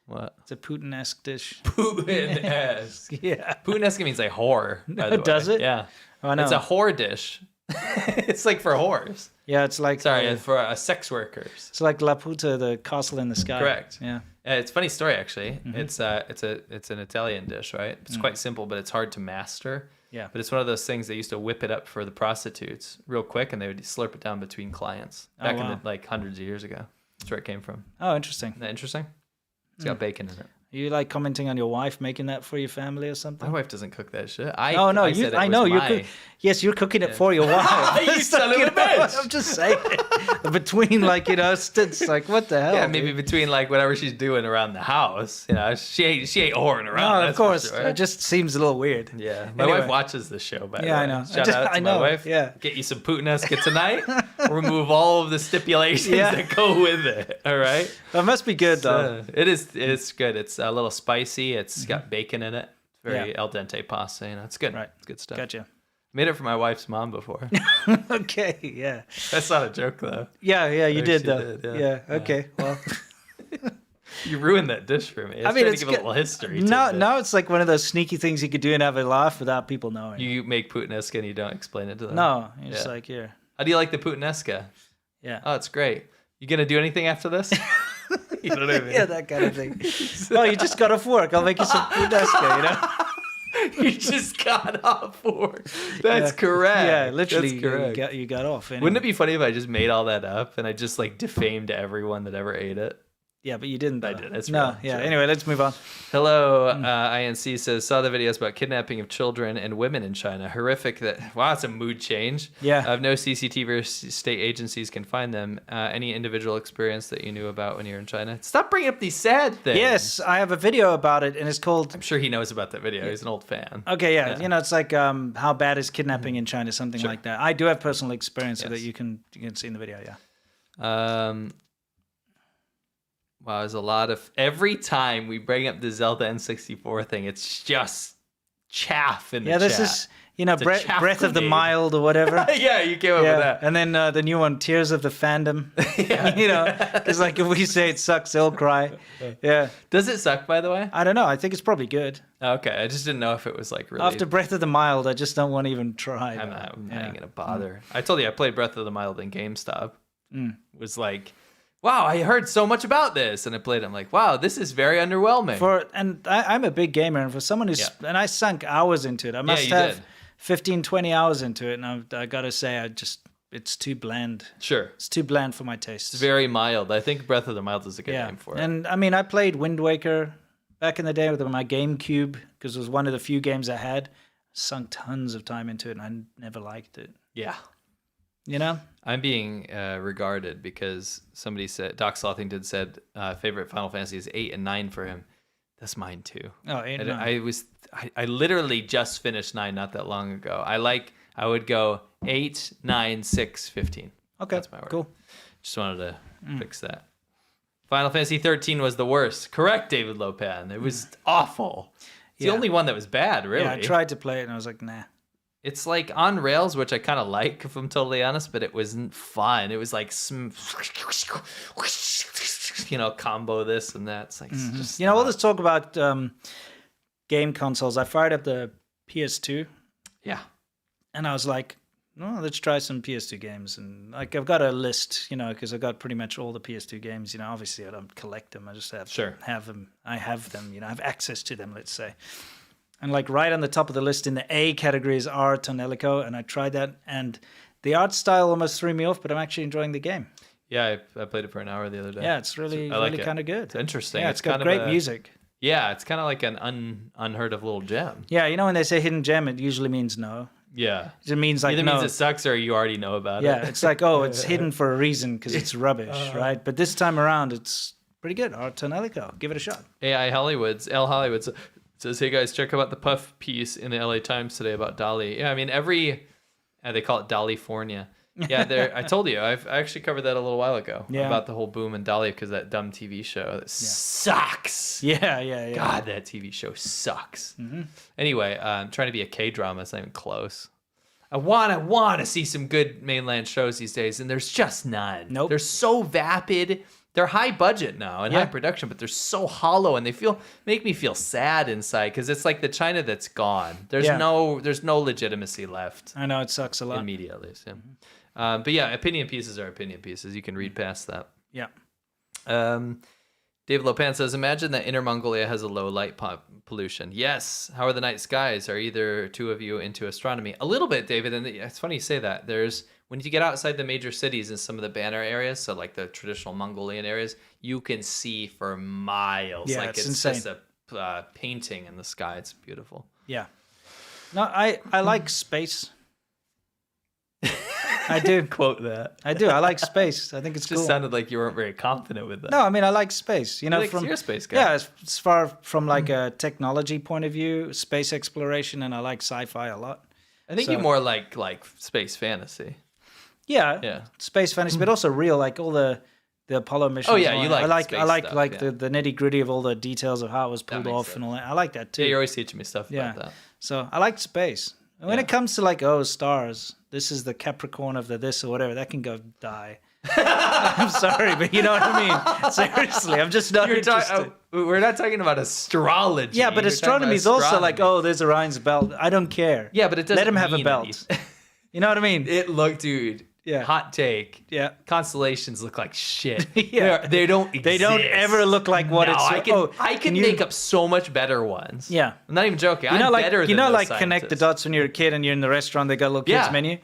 Speaker 2: What?
Speaker 1: It's a Puttanesque dish.
Speaker 2: Puttanesque.
Speaker 1: Yeah.
Speaker 2: Puttanesque means like whore, by the way.
Speaker 1: Does it?
Speaker 2: Yeah.
Speaker 1: Oh, I know.
Speaker 2: It's a whore dish. It's like for whores.
Speaker 1: Yeah, it's like
Speaker 2: Sorry, for sex workers.
Speaker 1: it's like La Puta, the castle in the sky.
Speaker 2: Correct.
Speaker 1: Yeah.
Speaker 2: It's a funny story, actually. It's an Italian dish, right? It's quite simple, but it's hard to master.
Speaker 1: Yeah.
Speaker 2: But it's one of those things they used to whip it up for the prostitutes real quick, and they would slurp it down between clients back in
Speaker 1: wow.
Speaker 2: the, like hundreds of years ago. That's where it came from.
Speaker 1: Oh, interesting.
Speaker 2: Isn't that interesting? It's got bacon in it.
Speaker 1: You like commenting on your wife making that for your family or
Speaker 2: My
Speaker 1: something?
Speaker 2: wife doesn't cook that shit.
Speaker 1: No,
Speaker 2: I said it
Speaker 1: I
Speaker 2: was
Speaker 1: know you're.
Speaker 2: my-
Speaker 1: Yes, you're cooking it for your wife.
Speaker 2: You son of a
Speaker 1: know,
Speaker 2: bitch.
Speaker 1: I'm just saying. Between it's like what the hell?
Speaker 2: Yeah, maybe
Speaker 1: dude?
Speaker 2: between like whatever she's doing around the house, she ain't whoring around.
Speaker 1: No,
Speaker 2: that's
Speaker 1: of
Speaker 2: for
Speaker 1: course.
Speaker 2: sure.
Speaker 1: It just seems a little weird.
Speaker 2: Yeah, my
Speaker 1: Anyway.
Speaker 2: wife watches the show. By the
Speaker 1: Yeah,
Speaker 2: way.
Speaker 1: I know.
Speaker 2: Shout out to
Speaker 1: I
Speaker 2: my
Speaker 1: know,
Speaker 2: wife.
Speaker 1: yeah.
Speaker 2: Get you some puttanesca tonight. Remove all of the stipulations
Speaker 1: Yeah.
Speaker 2: that go with it. All right.
Speaker 1: That must be good though.
Speaker 2: It is. It's good. It's a little spicy. It's got bacon in it. Very
Speaker 1: Yeah.
Speaker 2: al dente pasta. It's good.
Speaker 1: Right.
Speaker 2: It's good stuff.
Speaker 1: Gotcha.
Speaker 2: Made it for my wife's mom before.
Speaker 1: Okay. Yeah.
Speaker 2: That's not a joke though.
Speaker 1: Yeah. You
Speaker 2: Oh,
Speaker 1: did
Speaker 2: she
Speaker 1: though.
Speaker 2: did,
Speaker 1: Yeah.
Speaker 2: yeah.
Speaker 1: Okay. Well.
Speaker 2: You ruined that dish for me. I was trying to give a little history.
Speaker 1: No,
Speaker 2: to it.
Speaker 1: no, it's like one of those sneaky things you could do and have a laugh without people knowing.
Speaker 2: You make puttanesca and you don't explain it to them.
Speaker 1: No, you're just
Speaker 2: Yeah.
Speaker 1: like here.
Speaker 2: How do you like the puttanesca?
Speaker 1: Yeah.
Speaker 2: Oh, it's great. You gonna do anything after this? You know what I mean?
Speaker 1: Yeah, that kind of thing. Oh, you just got off work. I'll make you some puttanesca, you know?
Speaker 2: You just got off work. That's
Speaker 1: Yeah.
Speaker 2: correct.
Speaker 1: Yeah, literally,
Speaker 2: That's correct.
Speaker 1: you got off. Anyway.
Speaker 2: Wouldn't it be funny if I just made all that up and I just like defamed everyone that ever ate it?
Speaker 1: Yeah, but you didn't.
Speaker 2: I
Speaker 1: though.
Speaker 2: did, that's
Speaker 1: no.
Speaker 2: real,
Speaker 1: Yeah.
Speaker 2: sure.
Speaker 1: Anyway, let's move on.
Speaker 2: Hello, INC says, saw the videos about kidnapping of children and women in China. Horrific that, wow, it's a mood change.
Speaker 1: Yeah.
Speaker 2: Of no CCTV or state agencies can find them. Any individual experience that you knew about when you were in China? Stop bringing up these sad things.
Speaker 1: Yes, I have a video about it, and it's called.
Speaker 2: I'm sure he knows about that video. He's an old fan.
Speaker 1: Okay, yeah.
Speaker 2: Yeah.
Speaker 1: It's like how bad is kidnapping in China, something
Speaker 2: Sure.
Speaker 1: like that. I do have personal experience so that
Speaker 2: Yes.
Speaker 1: you can see in the video. Yeah.
Speaker 2: Wow, there's a lot of... Every time we bring up the Zelda N64 thing, it's just chaff in the
Speaker 1: Yeah, this
Speaker 2: chat.
Speaker 1: is
Speaker 2: It's a chaff
Speaker 1: Breath of the
Speaker 2: grenade.
Speaker 1: Mild or whatever.
Speaker 2: Yeah, you came up with
Speaker 1: Yeah,
Speaker 2: that.
Speaker 1: and then the new one, Tears of the Fandom.
Speaker 2: Yeah.
Speaker 1: Because like if we say it sucks, they'll cry. Yeah,
Speaker 2: Does it suck, by the way?
Speaker 1: I don't know. I think it's probably good.
Speaker 2: Okay, I just didn't know if it was like really...
Speaker 1: After Breath of the Mild, I just don't want to even try.
Speaker 2: I'm
Speaker 1: that.
Speaker 2: not
Speaker 1: Yeah.
Speaker 2: even gonna bother. I told you I played Breath of the Mild in GameStop.
Speaker 1: Mm.
Speaker 2: Was like, wow, I heard so much about this, and I played it. I'm like, wow, this is very underwhelming.
Speaker 1: I'm a big gamer, and for someone who's and I sunk hours into it. I must
Speaker 2: you
Speaker 1: have
Speaker 2: did.
Speaker 1: 15, 20 hours into it, and I gotta say, it's too bland.
Speaker 2: Sure,
Speaker 1: It's too bland for my tastes.
Speaker 2: it's very mild. I think Breath of the Mild is a good
Speaker 1: yeah,
Speaker 2: name for it.
Speaker 1: and I mean, I played Wind Waker back in the day with my GameCube because it was one of the few games I had. Sunk tons of time into it, and I never liked it.
Speaker 2: Yeah.
Speaker 1: You know?
Speaker 2: I'm being regarded because somebody said, Doc Slothington said, favorite Final Fantasy is 8 and 9 for him. That's mine too.
Speaker 1: Oh, 8 and 9.
Speaker 2: I literally just finished 9 not that long ago. I would go 8, 9, 6, 15.
Speaker 1: Okay,
Speaker 2: That's my order.
Speaker 1: cool.
Speaker 2: Just wanted to fix that. Final Fantasy 13 was the worst. Correct, David Lopan. It was awful. It's
Speaker 1: Yeah.
Speaker 2: the only one that was bad, really.
Speaker 1: Yeah, I tried to play it, and I was like, nah.
Speaker 2: It's like on rails, which I kind of like, if I'm totally honest, but it wasn't fun. It was like, combo this and that. It's like, it's just
Speaker 1: You know, all this talk about game consoles. I fired up the PS2,
Speaker 2: yeah.
Speaker 1: and I was like, "Oh, let's try some PS2 games." And like, I've got a list, because I've got pretty much all the PS2 games. Obviously, I don't collect them. I just have them. I have them. I have access to them. Let's say. And like right on the top of the list in the A category is Art Tonelico, and I tried that, and the art style almost threw me off, but I'm actually enjoying the game.
Speaker 2: Yeah, I played it for an hour the other day.
Speaker 1: Yeah, it's really,
Speaker 2: I like
Speaker 1: really
Speaker 2: it.
Speaker 1: kind of good.
Speaker 2: It's interesting.
Speaker 1: Yeah, it's got
Speaker 2: kind of
Speaker 1: great music.
Speaker 2: Yeah, it's kind of like an unheard of little gem.
Speaker 1: Yeah, when they say hidden gem, it usually means no.
Speaker 2: Yeah.
Speaker 1: It means like
Speaker 2: Either
Speaker 1: no.
Speaker 2: means it sucks or you already know about it.
Speaker 1: Yeah, it's like, oh, it's hidden for a reason because it's rubbish, right? But this time around, it's pretty good. Art Tonelico, give it a shot.
Speaker 2: AI Hollywood's L Hollywood says, "Hey guys, check out the Puff piece in the LA Times today about Dolly." Yeah, I mean they call it Dollyfornia. Yeah, I told you I actually covered that a little while ago about the whole boom in Dolly because that dumb TV show that sucks.
Speaker 1: Yeah.
Speaker 2: God, that TV show sucks. Anyway, I'm trying to be a K-drama. It's not even close. I want to see some good mainland shows these days, and there's just none.
Speaker 1: Nope.
Speaker 2: They're so vapid. They're high budget now and high production, but they're so hollow, and they make me feel sad inside because it's like the China that's gone. There's no legitimacy left.
Speaker 1: I know it sucks a lot.
Speaker 2: In media, at least. Yeah. But yeah, opinion pieces are opinion pieces. You can read past that.
Speaker 1: Yeah.
Speaker 2: David Lopan says, imagine that Inner Mongolia has a low light pollution. Yes. How are the night skies? Are either two of you into astronomy? A little bit, David. And it's funny you say that. when you get outside the major cities in some of the banner areas, so like the traditional Mongolian areas, you can see for miles.
Speaker 1: Yeah,
Speaker 2: like
Speaker 1: it's
Speaker 2: it's
Speaker 1: insane.
Speaker 2: just a painting in the sky. It's beautiful.
Speaker 1: Yeah. No, I like space. I do.
Speaker 2: Quote that.
Speaker 1: I do. I like space. I think it's
Speaker 2: Just
Speaker 1: cool.
Speaker 2: sounded like you weren't very confident with that.
Speaker 1: No, I mean I like space. You know,
Speaker 2: Like,
Speaker 1: from
Speaker 2: you're a space guy.
Speaker 1: Yeah, as far from like a technology point of view, space exploration, and I like sci-fi a lot.
Speaker 2: I think you more like space fantasy.
Speaker 1: Yeah,
Speaker 2: Yeah.
Speaker 1: space fantasy, but also real, like all the Apollo missions.
Speaker 2: Oh, yeah,
Speaker 1: and all
Speaker 2: you
Speaker 1: that.
Speaker 2: like space
Speaker 1: I like
Speaker 2: stuff,
Speaker 1: like
Speaker 2: yeah.
Speaker 1: the nitty gritty of all the details of how it was pulled
Speaker 2: makes
Speaker 1: off
Speaker 2: sense.
Speaker 1: and all that. I like that too.
Speaker 2: Yeah, you're always teaching me stuff
Speaker 1: Yeah.
Speaker 2: about that.
Speaker 1: So I like space. And when
Speaker 2: Yeah.
Speaker 1: it comes to like, stars, this is the Capricorn of the this or whatever, that can go die. I'm sorry, but you know what I mean? Seriously, I'm just not interested.
Speaker 2: We're not talking about astrology.
Speaker 1: Yeah, but
Speaker 2: We're talking
Speaker 1: astronomy
Speaker 2: about
Speaker 1: is also like,
Speaker 2: astronomy.
Speaker 1: there's Orion's belt. I don't care.
Speaker 2: Yeah, but it doesn't
Speaker 1: Let him have a
Speaker 2: mean
Speaker 1: belt.
Speaker 2: anything.
Speaker 1: You know what I mean?
Speaker 2: It looked, dude.
Speaker 1: Yeah.
Speaker 2: Hot take.
Speaker 1: Yeah.
Speaker 2: Constellations look like shit.
Speaker 1: Yeah.
Speaker 2: They don't exist.
Speaker 1: They don't ever look like what
Speaker 2: No,
Speaker 1: it's.
Speaker 2: I can make up so much better ones.
Speaker 1: Yeah.
Speaker 2: I'm not even joking.
Speaker 1: You know,
Speaker 2: I'm
Speaker 1: like
Speaker 2: better than those
Speaker 1: like connect the
Speaker 2: scientists.
Speaker 1: dots when you're a kid and you're in the restaurant. They got a little kids
Speaker 2: Yeah.
Speaker 1: menu.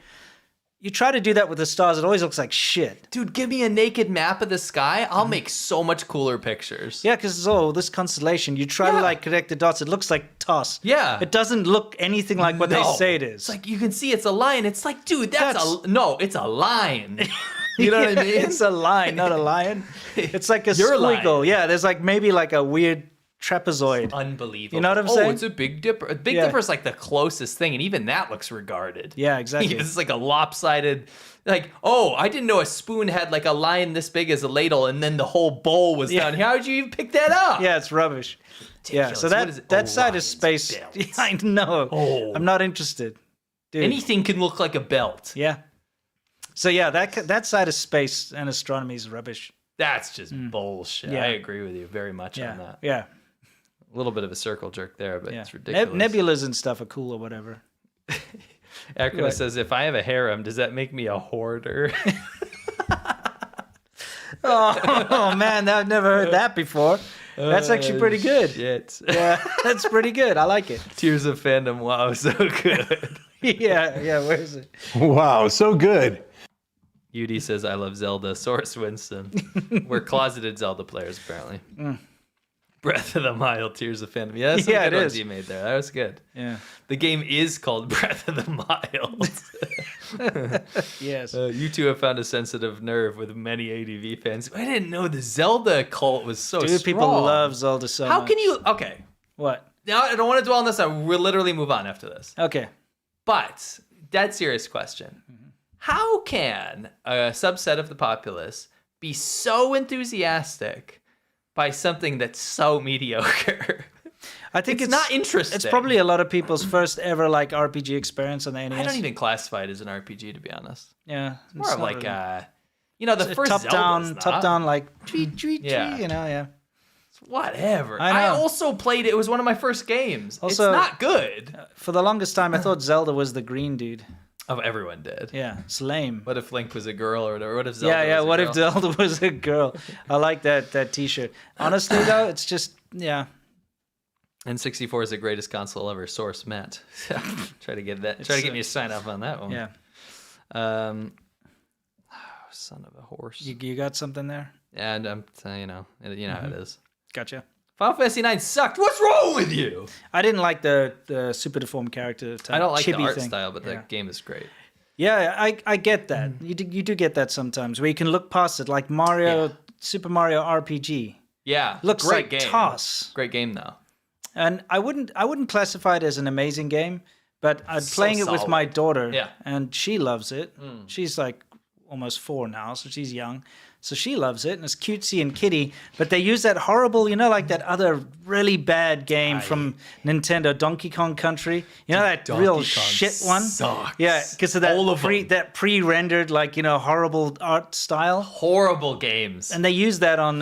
Speaker 1: You try to do that with the stars. It always looks like shit.
Speaker 2: Dude, give me a naked map of the sky. I'll make so much cooler pictures.
Speaker 1: Yeah, because this constellation. You try to
Speaker 2: Yeah.
Speaker 1: like connect the dots. It looks like toss.
Speaker 2: Yeah.
Speaker 1: It doesn't look anything like what they
Speaker 2: No.
Speaker 1: say it is.
Speaker 2: It's like you can see it's a line. It's like, dude, it's a line. You
Speaker 1: You
Speaker 2: know what I mean?
Speaker 1: It's a line, not a lion. It's like a
Speaker 2: You're a
Speaker 1: squiggle.
Speaker 2: lion.
Speaker 1: Yeah, there's like maybe like a weird trapezoid.
Speaker 2: Unbelievable.
Speaker 1: You know what I'm saying?
Speaker 2: Oh, it's a Big Dipper. A Big
Speaker 1: Yeah.
Speaker 2: Dipper's like the closest thing, and even that looks regarded.
Speaker 1: Yeah, exactly.
Speaker 2: It's like a lopsided, like, oh, I didn't know a spoon had like a line this big as a ladle, and then the whole bowl was
Speaker 1: Yeah.
Speaker 2: down here. How did you even pick that up?
Speaker 1: Yeah, it's rubbish. Yeah, so
Speaker 2: Ridiculous. What is it?
Speaker 1: that side is
Speaker 2: Orion's
Speaker 1: space.
Speaker 2: belt.
Speaker 1: I know.
Speaker 2: Oh.
Speaker 1: I'm not interested. Dude.
Speaker 2: Anything can look like a belt.
Speaker 1: Yeah. So yeah, that side of space and astronomy is rubbish.
Speaker 2: That's just bullshit.
Speaker 1: Yeah.
Speaker 2: I agree with you very much
Speaker 1: Yeah.
Speaker 2: on that.
Speaker 1: Yeah.
Speaker 2: A little bit of a circle jerk there, but
Speaker 1: Yeah.
Speaker 2: it's ridiculous.
Speaker 1: Nebulas and stuff are cool or whatever.
Speaker 2: Acronym
Speaker 1: Right.
Speaker 2: says, if I have a harem, does that make me a hoarder?
Speaker 1: Oh man, I've never heard that before. That's actually pretty good.
Speaker 2: Shit.
Speaker 1: Yeah, that's pretty good. I like it.
Speaker 2: Tears of fandom. Wow, so good.
Speaker 1: Yeah, where is it?
Speaker 5: Wow, so good.
Speaker 2: UD says, I love Zelda. Source Winston. We're closeted Zelda players, apparently. Breath of the Wild, Tears of Fandom. Yeah, that's some
Speaker 1: Yeah,
Speaker 2: good
Speaker 1: it
Speaker 2: ones
Speaker 1: is.
Speaker 2: you made there. That was good.
Speaker 1: Yeah.
Speaker 2: The game is called Breath of the Wild.
Speaker 1: Yes.
Speaker 2: You two have found a sensitive nerve with many ADV fans. I didn't know the Zelda cult was so
Speaker 1: Dude,
Speaker 2: strong.
Speaker 1: people love Zelda so
Speaker 2: How
Speaker 1: much.
Speaker 2: can you... Okay.
Speaker 1: What?
Speaker 2: Now, I don't want to dwell on this. We'll literally move on after this.
Speaker 1: Okay.
Speaker 2: But, dead serious question. How can a subset of the populace be so enthusiastic by something that's so mediocre?
Speaker 1: I think
Speaker 2: It's not interesting.
Speaker 1: It's probably a lot of people's first ever like RPG experience on the NES.
Speaker 2: I don't even classify it as an RPG, to be honest.
Speaker 1: Yeah.
Speaker 2: It's more of like the first
Speaker 1: top
Speaker 2: Zelda's
Speaker 1: down, like tweet, tweet,
Speaker 2: Yeah.
Speaker 1: tweet, you know, yeah.
Speaker 2: Whatever.
Speaker 1: I
Speaker 2: I
Speaker 1: know.
Speaker 2: also played it. It was one of my first games.
Speaker 1: Also-
Speaker 2: it's not good.
Speaker 1: For the longest time, I thought Zelda was the green dude.
Speaker 2: Oh, everyone did.
Speaker 1: Yeah, it's lame.
Speaker 2: What if Link was a girl or whatever? What if Zelda
Speaker 1: Yeah.
Speaker 2: was a
Speaker 1: What
Speaker 2: girl?
Speaker 1: if Zelda was a girl? I like that T-shirt. Honestly, though, it's just
Speaker 2: N64 is the greatest console ever. Source Matt. Try to get me to sign up on that one.
Speaker 1: yeah.
Speaker 2: Son of a horse.
Speaker 1: You got something there?
Speaker 2: And you know how it is.
Speaker 1: Gotcha.
Speaker 2: Final Fantasy IX sucked. What's wrong with you?
Speaker 1: I didn't like the super deformed character type.
Speaker 2: I don't like the
Speaker 1: chibi
Speaker 2: art
Speaker 1: thing.
Speaker 2: style, but the
Speaker 1: Yeah.
Speaker 2: game is great.
Speaker 1: Yeah, I get that. You do get that sometimes where you can look past it, like Mario,
Speaker 2: Yeah.
Speaker 1: Super Mario RPG.
Speaker 2: Yeah,
Speaker 1: Looks
Speaker 2: great
Speaker 1: like
Speaker 2: game.
Speaker 1: toss.
Speaker 2: Great game though.
Speaker 1: And I wouldn't classify it as an amazing game, but I'm
Speaker 2: So
Speaker 1: playing it with my
Speaker 2: solid.
Speaker 1: daughter,
Speaker 2: Yeah.
Speaker 1: and she loves it. She's like almost 4 now, so she's young. So she loves it, and it's cutesy and kiddie. But they use that horrible, like that other really bad game from Nintendo, Donkey Kong Country. You know that
Speaker 2: Donkey
Speaker 1: real
Speaker 2: Kong
Speaker 1: shit one?
Speaker 2: sucks.
Speaker 1: Yeah, because of that
Speaker 2: All of them.
Speaker 1: that pre-rendered, horrible art style.
Speaker 2: Horrible games.
Speaker 1: And they use that on,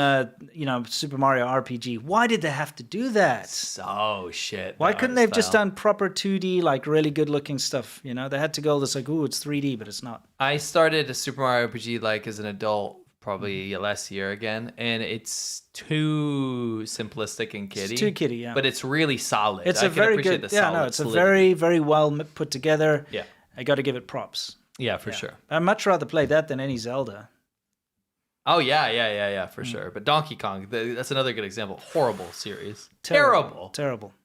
Speaker 1: Super Mario RPG. Why did they have to do that?
Speaker 2: So shit.
Speaker 1: Why
Speaker 2: the
Speaker 1: couldn't
Speaker 2: art
Speaker 1: they have just
Speaker 2: style.
Speaker 1: done proper 2D, like really good looking stuff? They had to go this like, ooh, it's 3D, but it's not.
Speaker 2: I started a Super Mario RPG like as an adult, probably last year again, and it's too simplistic and kiddie.
Speaker 1: It's too kiddie, yeah.
Speaker 2: But it's really solid.
Speaker 1: It's
Speaker 2: I
Speaker 1: a
Speaker 2: can
Speaker 1: very
Speaker 2: appreciate
Speaker 1: good,
Speaker 2: the
Speaker 1: yeah,
Speaker 2: solid
Speaker 1: no, it's a
Speaker 2: solidity.
Speaker 1: very, very well put together.
Speaker 2: Yeah.
Speaker 1: I got to give it props.
Speaker 2: Yeah, for sure.
Speaker 1: I'd much rather play that than any Zelda.
Speaker 2: Oh yeah, for sure. But Donkey Kong, that's another good example. Horrible series.
Speaker 1: Terrible.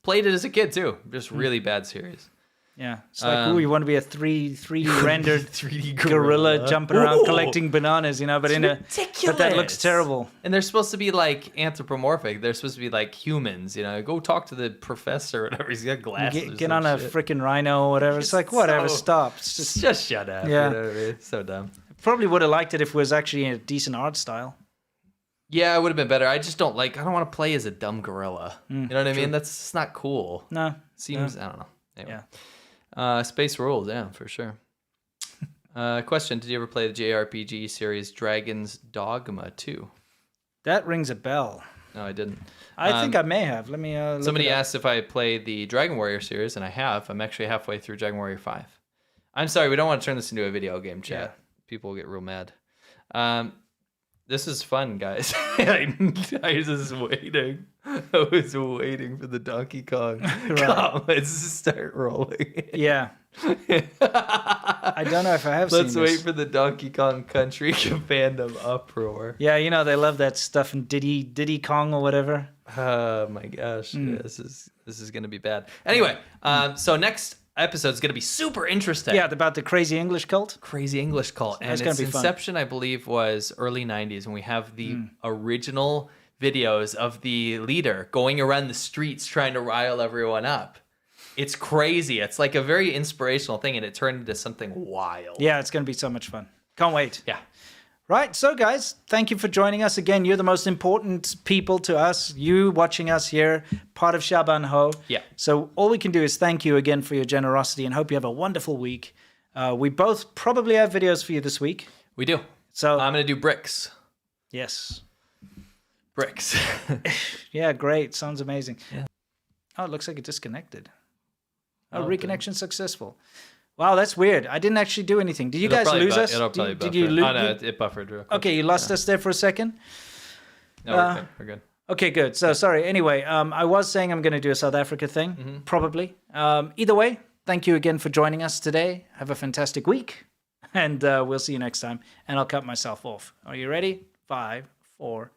Speaker 2: Played it as a kid too. Just really bad series.
Speaker 1: Yeah, it's like, ooh, you want to be a 3D rendered
Speaker 2: 3D
Speaker 1: gorilla jumping around
Speaker 2: Ooh.
Speaker 1: collecting bananas, you know, but
Speaker 2: Ridiculous.
Speaker 1: but that looks terrible.
Speaker 2: And they're supposed to be like anthropomorphic. They're supposed to be like humans, you know. Go talk to the professor or whatever. He's got glasses.
Speaker 1: Get on a freaking rhino or whatever. It's like, whatever, stop. It's
Speaker 2: Just shut up.
Speaker 1: Yeah.
Speaker 2: You know what I mean? It's so dumb.
Speaker 1: Probably would have liked it if it was actually a decent art style.
Speaker 2: Yeah, it would have been better. I don't want to play as a dumb gorilla. You know what I mean? That's just not cool.
Speaker 1: No.
Speaker 2: Seems, I don't know. Anyway.
Speaker 1: Yeah.
Speaker 2: Space rules, yeah, for sure. Question, did you ever play the JRPG series Dragon's Dogma 2?
Speaker 1: That rings a bell.
Speaker 2: No, I didn't.
Speaker 1: I think I may have. Let me look
Speaker 2: Somebody
Speaker 1: it up.
Speaker 2: asked if I played the Dragon Warrior series, and I have. I'm actually halfway through Dragon Warrior 5. I'm sorry, we don't want to turn this into a video game chat.
Speaker 1: Yeah.
Speaker 2: People will get real mad. This is fun, guys. I was just waiting. I was waiting for the Donkey Kong.
Speaker 1: Right.
Speaker 2: Come, let's start rolling.
Speaker 1: Yeah. I don't know if I have seen
Speaker 2: Let's
Speaker 1: this.
Speaker 2: wait for the Donkey Kong Country fandom uproar.
Speaker 1: Yeah, you know, they love that stuff in Diddy Kong or whatever.
Speaker 2: Oh my gosh, this is gonna be bad. Anyway, so next episode is gonna be super interesting.
Speaker 1: Yeah, about the crazy English cult.
Speaker 2: Crazy English cult, and
Speaker 1: That's
Speaker 2: its
Speaker 1: gonna be fun.
Speaker 2: inception, I believe, was early '90s, and we have the original videos of the leader going around the streets trying to rile everyone up. It's crazy. It's like a very inspirational thing, and it turned into something wild.
Speaker 1: Yeah, it's going to be so much fun. Can't wait.
Speaker 2: Yeah.
Speaker 1: Right, so guys, thank you for joining us. Again, you're the most important people to us. You watching us here, part of Xiàbān Hòu.
Speaker 2: Yeah.
Speaker 1: So all we can do is thank you again for your generosity and hope you have a wonderful week. We both probably have videos for you this week.
Speaker 2: We do.
Speaker 1: So
Speaker 2: I'm going to do bricks.
Speaker 1: yes.
Speaker 2: Bricks.
Speaker 1: Yeah, great. Sounds amazing.
Speaker 2: Yeah.
Speaker 1: Oh, it looks like it disconnected.
Speaker 2: Oh,
Speaker 1: reconnection successful. Wow, that's weird. I didn't actually do anything. Did you guys lose us?
Speaker 2: It'll probably
Speaker 1: Did
Speaker 2: buffer.
Speaker 1: you lose?
Speaker 2: Oh, no, it buffered real quick.
Speaker 1: Okay, you lost us there for a second.
Speaker 2: No, we're good. We're good.
Speaker 1: Okay, good. So sorry. Anyway, I was saying I'm going to do a South Africa thing, probably. Either way, thank you again for joining us today. Have a fantastic week, and we'll see you next time. And I'll cut myself off. Are you ready? 5, 4.